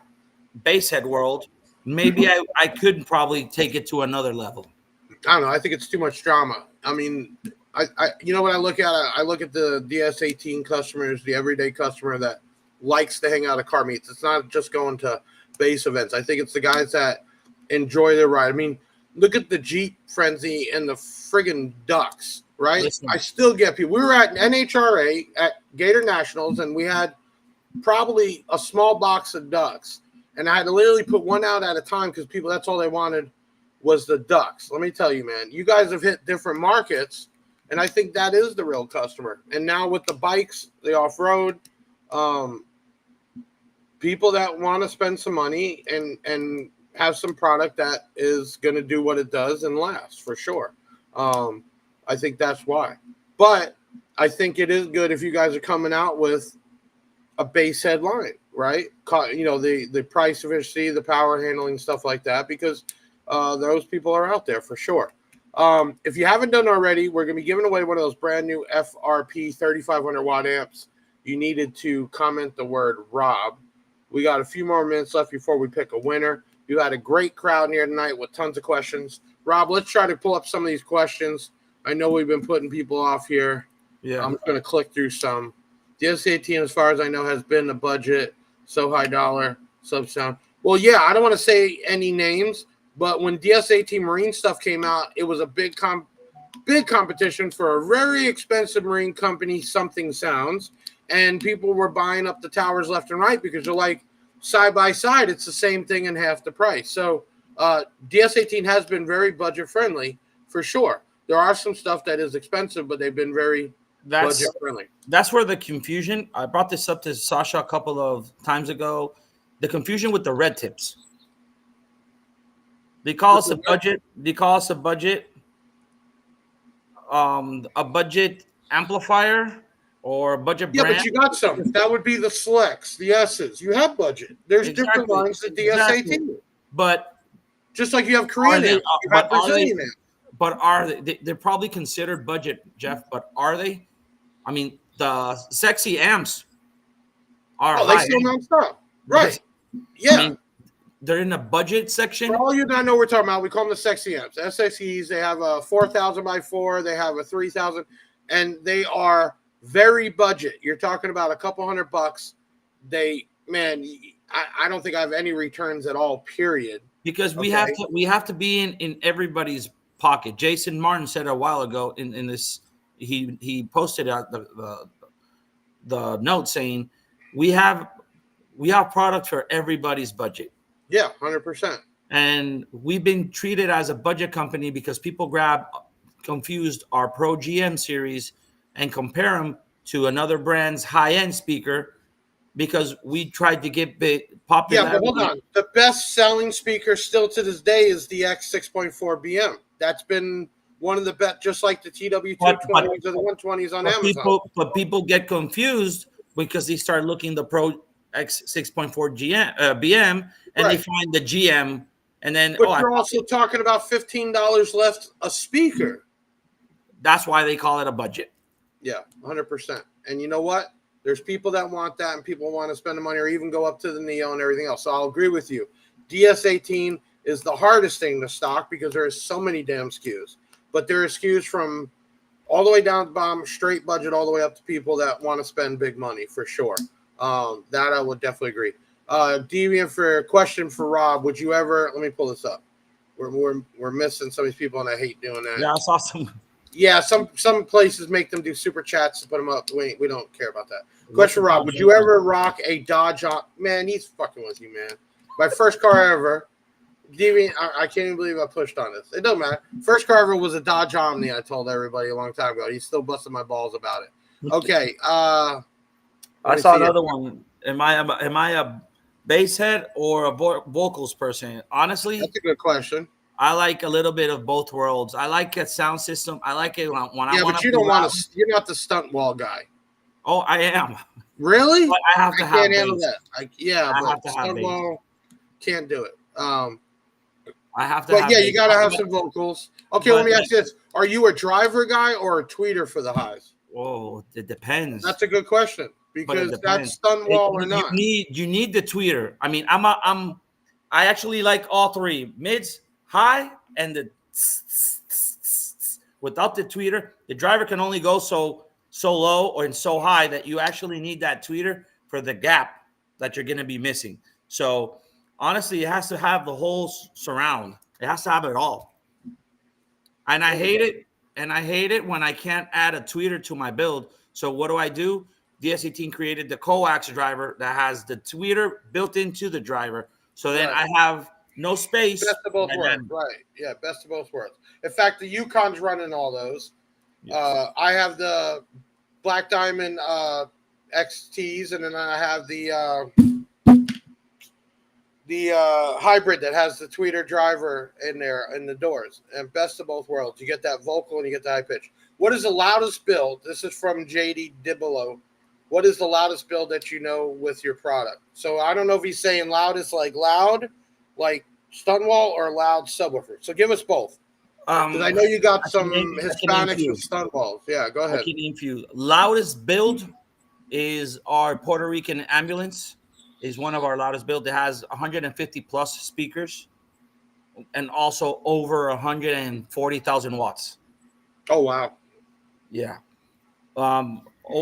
Speaker 3: base head world, maybe I could probably take it to another level.
Speaker 1: I don't know. I think it's too much drama. I mean, I you know what I look at? I look at the DS18 customers, the everyday customer that likes to hang out at car meets. It's not just going to base events. I think it's the guys that enjoy their ride. I mean, look at the Jeep Frenzy and the friggin' Ducks, right?
Speaker 3: Listen.
Speaker 1: I still get people. We were at NHRA at Gator Nationals, and we had probably a small box of Ducks. And I had to literally put one out at a time because people, that's all they wanted was the Ducks. Let me tell you, man, you guys have hit different markets, and I think that is the real customer. And now with the bikes, the off-road, people that want to spend some money and have some product that is going to do what it does and last for sure. I think that's why. But I think it is good if you guys are coming out with a base headline, right? You know, the price efficiency, the power handling, stuff like that, because those people are out there for sure. If you haven't done already, we're going to be giving away one of those brand new FRP 3500 watt amps. You needed to comment the word Rob. We got a few more minutes left before we pick a winner. You had a great crowd here tonight with tons of questions. Rob, let's try to pull up some of these questions. I know we've been putting people off here.
Speaker 3: Yeah,
Speaker 1: I'm going to click through some. DS18, as far as I know, has been a budget, so high dollar, sub sound. Well, yeah, I don't want to say any names, but when DS18 Marine stuff came out, it was a big competition for a very expensive marine company, Something Sounds, and people were buying up the towers left and right because they're like, side by side, it's the same thing and half the price. So DS18 has been very budget friendly for sure. There are some stuff that is expensive, but they've been very budget friendly.
Speaker 3: That's where the confusion. I brought this up to Sasha a couple of times ago. The confusion with the red tips. They call us a budget. They call us a budget amplifier or a budget brand.
Speaker 1: Yeah, but you got some. That would be the Selects, the S's. You have budget. There's different lines to DS18.
Speaker 3: Exactly. But
Speaker 1: just like you have Korean amps, you have Brazilian amps.
Speaker 3: But are they? They're probably considered budget, Jeff. But are they? I mean, the sexy amps are.
Speaker 1: Oh, they still nonstop, right? Yeah,
Speaker 3: I mean, they're in the budget section.
Speaker 1: For all you not know, we're talking about. We call them the sexy amps. SXEs. They have a 4,000 by 4. They have a 3,000, and they are very budget. You're talking about a couple $100. I don't think I have any returns at all. Period.
Speaker 3: Because we have to be in everybody's pocket. Jason Martin said a while ago in this. He posted out the note saying we have product for everybody's budget.
Speaker 1: Yeah, 100%.
Speaker 3: And we've been treated as a budget company because people confused our Pro GM series and compare them to another brand's high-end speaker because we tried to get popular.
Speaker 1: Yeah, but hold on. The best-selling speaker still to this day is the X6.4 BM. That's been one of the best, just like the TW220s or the 120s on Amazon.
Speaker 3: But people get confused because they start looking the Pro X6.4 BM and they find the GM, and then
Speaker 1: but you're also talking about $15 left a speaker.
Speaker 3: That's why they call it a budget.
Speaker 1: Yeah, 100%. And you know what? There's people that want that, and people want to spend the money or even go up to the Neo and everything else. So I'll agree with you. DS18 is the hardest thing to stock because there are so many damn SKUs. But there are SKUs from all the way down to the bottom, straight budget, all the way up to people that want to spend big money for sure. That I would definitely agree. Deviant, for a question for Rob, would you ever? Let me pull this up. We're missing some of these people, and I hate doing that.
Speaker 3: Yeah, I saw some.
Speaker 1: Yeah, some places make them do super chats to put them up. We don't care about that. Question for Rob: would you ever rock a Dodge? Man, he's fucking with you, man. My first car ever. Deviant, I can't even believe I pushed on this. It doesn't matter. First car ever was a Dodge Omni. I told everybody a long time ago. He's still busting my balls about it. Okay.
Speaker 3: I saw another one. Am I a bass head or a vocals person? Honestly,
Speaker 1: that's a good question.
Speaker 3: I like a little bit of both worlds. I like a sound system. I like it when I want to.
Speaker 1: Yeah, but you don't want to. You're not the stunt wall guy.
Speaker 3: Oh, I am.
Speaker 1: Really?
Speaker 3: But I have to
Speaker 1: I
Speaker 3: have
Speaker 1: can't handle
Speaker 3: bass.
Speaker 1: that.
Speaker 3: I have
Speaker 1: But
Speaker 3: to have bass.
Speaker 1: Stonewall can't do it.
Speaker 3: I have to
Speaker 1: But
Speaker 3: have
Speaker 1: yeah,
Speaker 3: bass.
Speaker 1: you gotta have some vocals. Okay, let me ask you this: are you a driver guy or a tweeter for the highs?
Speaker 3: Whoa, it depends.
Speaker 1: That's a good question
Speaker 3: But it
Speaker 1: because
Speaker 3: depends.
Speaker 1: that's Stonewall or not.
Speaker 3: You need the tweeter. I mean, I actually like all three: mids, high, and the without the tweeter, the driver can only go so low or so high that you actually need that tweeter for the gap that you're going to be missing. So honestly, it has to have the whole surround. It has to have it all. And I hate it. And I hate it when I can't add a tweeter to my build. So what do? DS18 created the coax driver that has the tweeter built into the driver. So then I have no space.
Speaker 1: Best of both worlds, right? Yeah, best of both worlds. In fact, the Yukon's running all those. Yes. I have the Black Diamond XTs, and then I have the hybrid that has the tweeter driver in there in the doors. And best of both worlds. You get that vocal and you get the high pitch. What is the loudest build? This is from JD Dibolo. What is the loudest build that you know with your product? So I don't know if he's saying loudest like loud, like Stonewall, or loud subwoofer. So give us both. Because I know you got some Hispanics with Stonewalls. Yeah, go ahead.
Speaker 3: I can name you. Loudest build is our Puerto Rican ambulance. Is one of our loudest build. It has 150 plus speakers and also over 140,000 watts.
Speaker 1: Oh, wow.
Speaker 3: Yeah.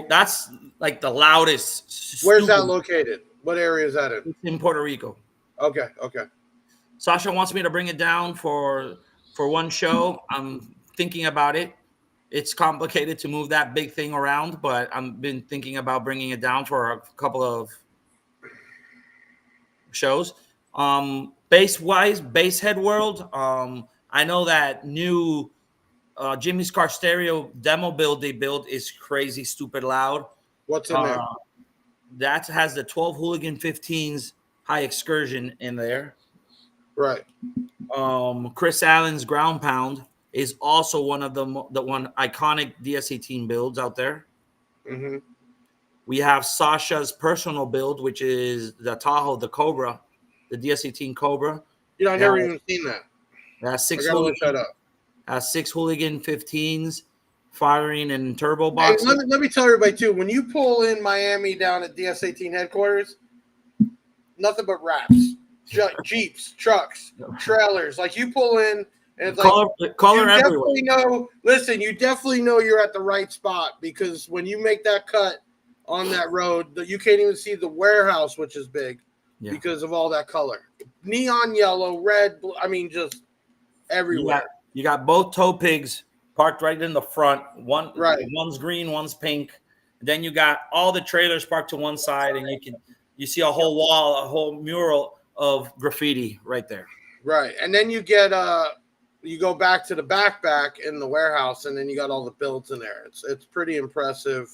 Speaker 3: That's like the loudest.
Speaker 1: Where's that located? What area is that in?
Speaker 3: It's in Puerto Rico.
Speaker 1: Okay.
Speaker 3: Sasha wants me to bring it down for one show. I'm thinking about it. It's complicated to move that big thing around, but I've been thinking about bringing it down for a couple of shows. Bass head world. I know that new Jimmy's Car Stereo demo build they built is crazy, stupid loud.
Speaker 1: What's in there?
Speaker 3: That has the 12 Hooligan 15s high excursion in there.
Speaker 1: Right.
Speaker 3: Chris Allen's ground pound is also one of the one iconic DS18 builds out there.
Speaker 1: Mm-hmm.
Speaker 3: We have Sasha's personal build, which is the Tahoe, the Cobra, the DS18 Cobra.
Speaker 1: You know, I never even seen that.
Speaker 3: That's
Speaker 1: I gotta look that up.
Speaker 3: 6 Hooligan 15s, firing and turbo boxes.
Speaker 1: Hey, let me tell everybody too. When you pull in Miami down at DS18 headquarters, nothing but wraps, Jeeps, trucks, trailers. Like you pull in, and it's
Speaker 3: color
Speaker 1: you
Speaker 3: everywhere.
Speaker 1: Definitely know. Listen, you definitely know you're at the right spot because when you make that cut on that road, you can't even see the warehouse, which is big because of all that color, neon yellow, red. Blue, I mean, just everywhere.
Speaker 3: You got both tow pigs parked right in the front. One's green, one's pink. Then you got all the trailers parked to one side, and you see a whole wall, a whole mural of graffiti right there.
Speaker 1: Right, and then you get you go back to the back in the warehouse, and then you got all the builds in there. It's pretty impressive.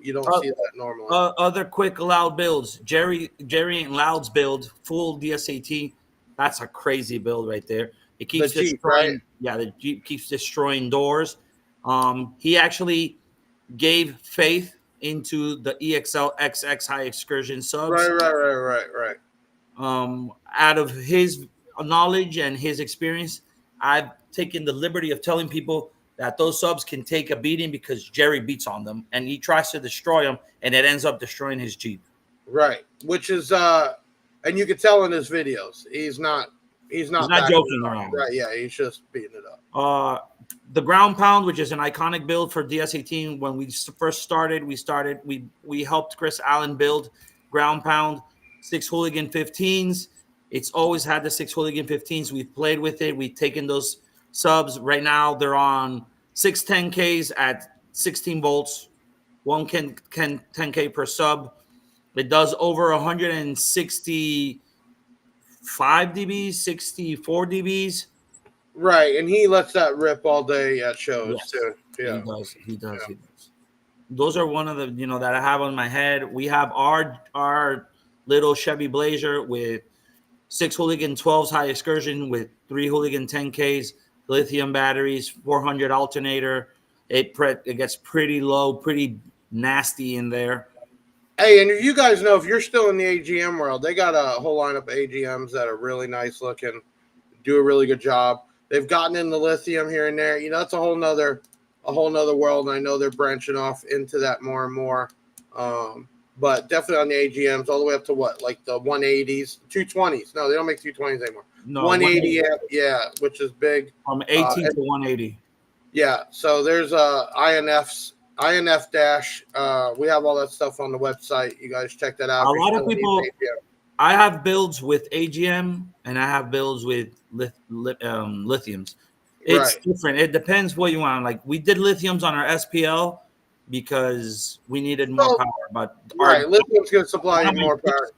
Speaker 1: You don't see that normally.
Speaker 3: Other quick loud builds. Jerry and Loud's build, full DS18. That's a crazy build right there. It keeps
Speaker 1: the
Speaker 3: destroying.
Speaker 1: Jeep, right?
Speaker 3: Yeah, the Jeep keeps destroying doors. He actually gave faith into the EXL XX high excursion subs.
Speaker 1: Right.
Speaker 3: Out of his knowledge and his experience, I've taken the liberty of telling people that those subs can take a beating because Jerry beats on them and he tries to destroy them, and it ends up destroying his Jeep.
Speaker 1: Right, which is and you can tell in his videos, he's not
Speaker 3: joking around.
Speaker 1: Right, yeah, he's just beating it up.
Speaker 3: The ground pound, which is an iconic build for DS18. When we first started, we helped Chris Allen build ground pound 6 Hooligan 15s. It's always had the 6 Hooligan 15s. We've played with it. We've taken those subs. Right now, they're on 6 10Ks at 16 volts, 1 10K per sub. It does over 165 dBs, 64 dBs.
Speaker 1: Right, and he lets that rip all day at shows too. Yeah,
Speaker 3: he does. Those are one of the that I have on my head. We have our little Chevy Blazer with 6 Hooligan 12s high excursion with 3 Hooligan 10Ks, lithium batteries, 400 alternator. It gets pretty low, pretty nasty in there.
Speaker 1: Hey, and you guys know, if you're still in the AGM world, they got a whole lineup of AGMs that are really nice looking, do a really good job. They've gotten into lithium here and there. You know, it's a whole nother world, and I know they're branching off into that more and more. But definitely on the AGMs, all the way up to what, like the 180s, 220s. No, they don't make 220s anymore.
Speaker 3: No,
Speaker 1: 180 amp, yeah, which is big.
Speaker 3: From 18 to 180.
Speaker 1: Yeah, so there's INF dash. We have all that stuff on the website. You guys check that out.
Speaker 3: A lot of people. I have builds with AGM and I have builds with lithiums. It's different. It depends what you want. Like we did lithiums on our SPL because we needed more power. But
Speaker 1: lithium's going to supply you more power.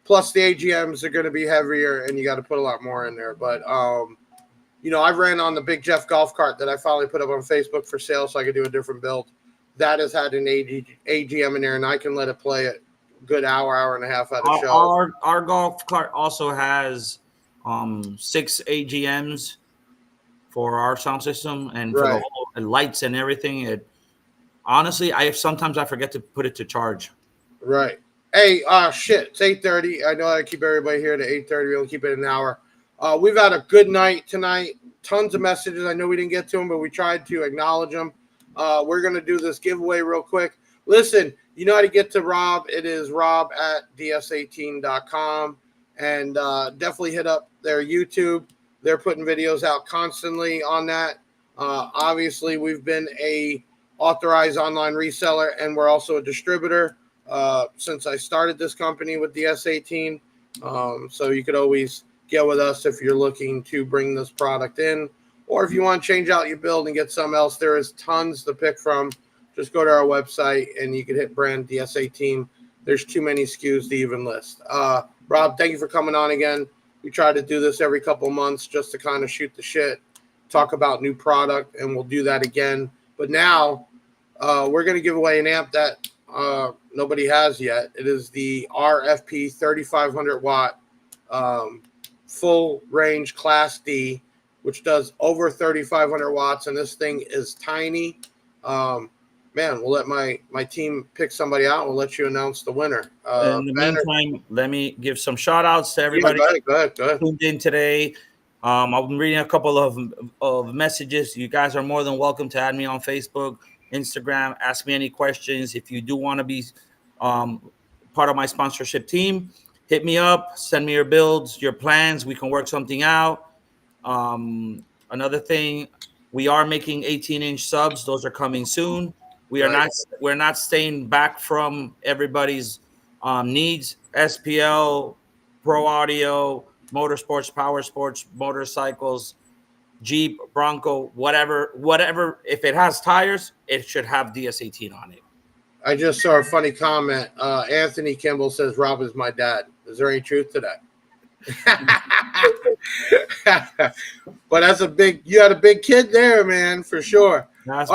Speaker 1: Plus the AGMs are going to be heavier, and you got to put a lot more in there. But you know, I ran on the Big Jeff golf cart that I finally put up on Facebook for sale, so I could do a different build. That has had an AGM in there, and I can let it play a good hour and a half out of show.
Speaker 3: Our golf cart also has 6 AGMs for our sound system and for the whole, and lights and everything. Honestly, sometimes I forget to put it to charge.
Speaker 1: Right. Hey, shit, it's 8:30. I know I keep everybody here to 8:30. We'll keep it an hour. We've had a good night tonight. Tons of messages. I know we didn't get to them, but we tried to acknowledge them. We're going to do this giveaway real quick. Listen, you know how to get to Rob. It is rob@ds18.com. And definitely hit up their YouTube. They're putting videos out constantly on that. Obviously, we've been a authorized online reseller, and we're also a distributor since I started this company with DS18. So you could always get with us if you're looking to bring this product in, or if you want to change out your build and get something else. There is tons to pick from. Just go to our website and you can hit brand DS18. There's too many SKUs to even list. Rob, thank you for coming on again. We try to do this every couple months just to kind of shoot the shit, talk about new product, and we'll do that again. But now we're going to give away an amp that nobody has yet. It is the RFP 3500 watt full range Class D, which does over 3,500 watts, and this thing is tiny. Man, we'll let my team pick somebody out. We'll let you announce the winner.
Speaker 3: In the meantime, let me give some shout outs to everybody
Speaker 1: go ahead.
Speaker 3: tuned in today. I've been reading a couple of messages. You guys are more than welcome to add me on Facebook, Instagram. Ask me any questions. If you do want to be part of my sponsorship team, hit me up. Send me your builds, your plans. We can work something out. Another thing, we are making 18-inch subs. Those are coming soon. We're not staying back from everybody's needs. SPL, Pro Audio, Motorsports, Power Sports, motorcycles, Jeep, Bronco, whatever. If it has tires, it should have DS18 on it.
Speaker 1: I just saw a funny comment. Anthony Kimball says Rob is my dad. Is there any truth to that? But you had a big kid there, man, for sure.
Speaker 3: That's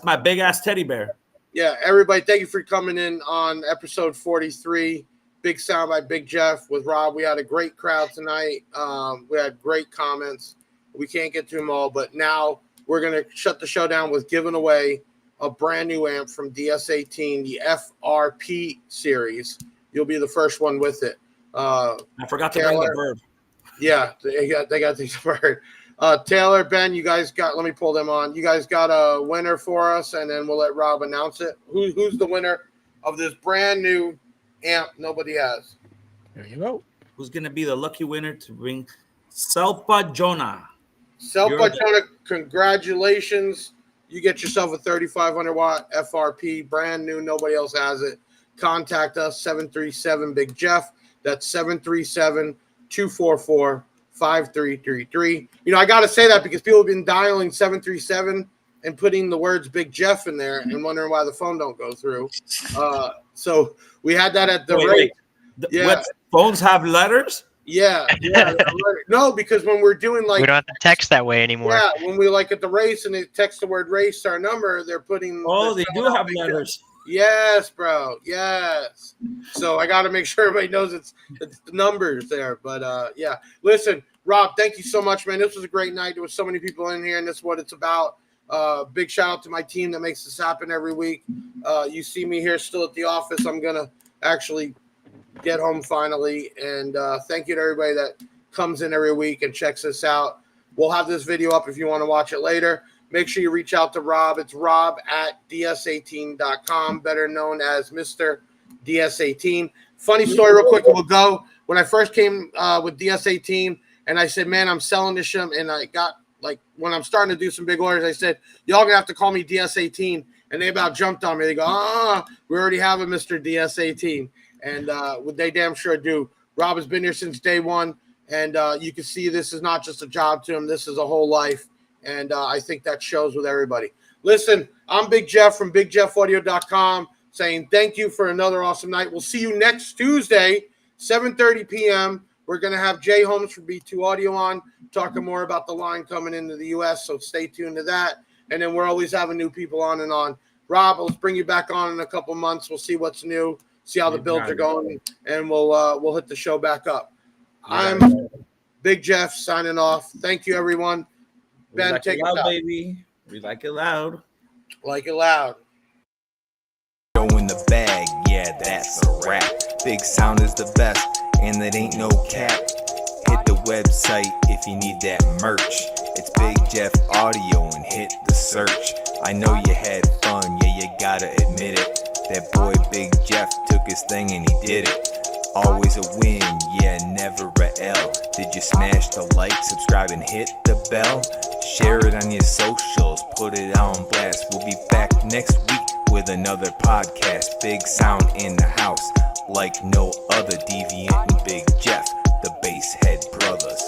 Speaker 3: my big ass teddy bear.
Speaker 1: Yeah, everybody, thank you for coming in on episode 43. Big sound by Big Jeff with Rob. We had a great crowd tonight. We had great comments. We can't get to them all, but now we're going to shut the show down with giving away a brand new amp from DS18, the FRP series. You'll be the first one with it.
Speaker 3: I forgot to bring the bird.
Speaker 1: Yeah, they got these bird. Taylor, Ben, you guys got, let me pull them on. You guys got a winner for us, and then we'll let Rob announce it. Who's the winner of this brand new amp nobody has?
Speaker 4: There you go.
Speaker 3: Who's going to be the lucky winner to bring Selpa Jonah?
Speaker 1: Selpa Jonah, congratulations. You get yourself a 3,500 watt FRP, brand new. Nobody else has it. Contact us, 737-BIG-JEFF. That's 737-244-5333. You know, I got to say that because people have been dialing 737 and putting the words Big Jeff in there and wondering why the phone don't go through. So we had that at the rate.
Speaker 3: Yeah. What, phones have letters?
Speaker 1: Yeah. No, because when we're doing like,
Speaker 7: we don't have to text that way anymore.
Speaker 1: Yeah, when we like at the race and they text the word race to our number, they're putting.
Speaker 3: Oh, they do have letters.
Speaker 1: Yes, bro. Yes. So I got to make sure everybody knows it's the numbers there. But yeah, listen, Rob, thank you so much, man. This was a great night. There was so many people in here, and that's what it's about. Big shout out to my team that makes this happen every week. You see me here still at the office. I'm going to actually get home finally. And thank you to everybody that comes in every week and checks this out. We'll have this video up if you want to watch it later. Make sure you reach out to Rob. It's rob@ds18.com, better known as Mr. DS18. Funny story real quick, we'll go. When I first came with DS18 and I said, man, I'm selling this shit, and I got, like, when I'm starting to do some big orders, I said, y'all going to have to call me DS18. And they about jumped on me. They go, we already have a Mr. DS18. And they damn sure do. Rob has been here since day one. And you can see this is not just a job to him. This is a whole life. And I think that shows with everybody. Listen, I'm Big Jeff from BigJeffAudio.com saying thank you for another awesome night. We'll see you next Tuesday, 7:30 p.m. We're going to have Jay Holmes from B2 Audio on, talking more about the line coming into the U.S., so stay tuned to that. And then we're always having new people on and on. Rob, let's bring you back on in a couple months. We'll see what's new, see how the builds are going, and we'll hit the show back up. I'm Big Jeff signing off. Thank you, everyone. Ben,
Speaker 3: like
Speaker 1: take
Speaker 3: it loud,
Speaker 1: it out.
Speaker 3: baby. We like it loud.
Speaker 1: Like it loud.
Speaker 2: Throw in the bag, yeah, that's a wrap. Big Sound is the best, and it ain't no cap. Hit the website if you need that merch. It's Big Jeff Audio and hit the search. I know you had fun, yeah, you gotta admit it. That boy Big Jeff took his thing and he did it. Always a win, yeah, never a L. Did you smash the like, subscribe, and hit the bell? Share it on your socials, put it on blast. We'll be back next week with another podcast. Big Sound in the house, like no other. Deviant and Big Jeff, the Basshead Brothers.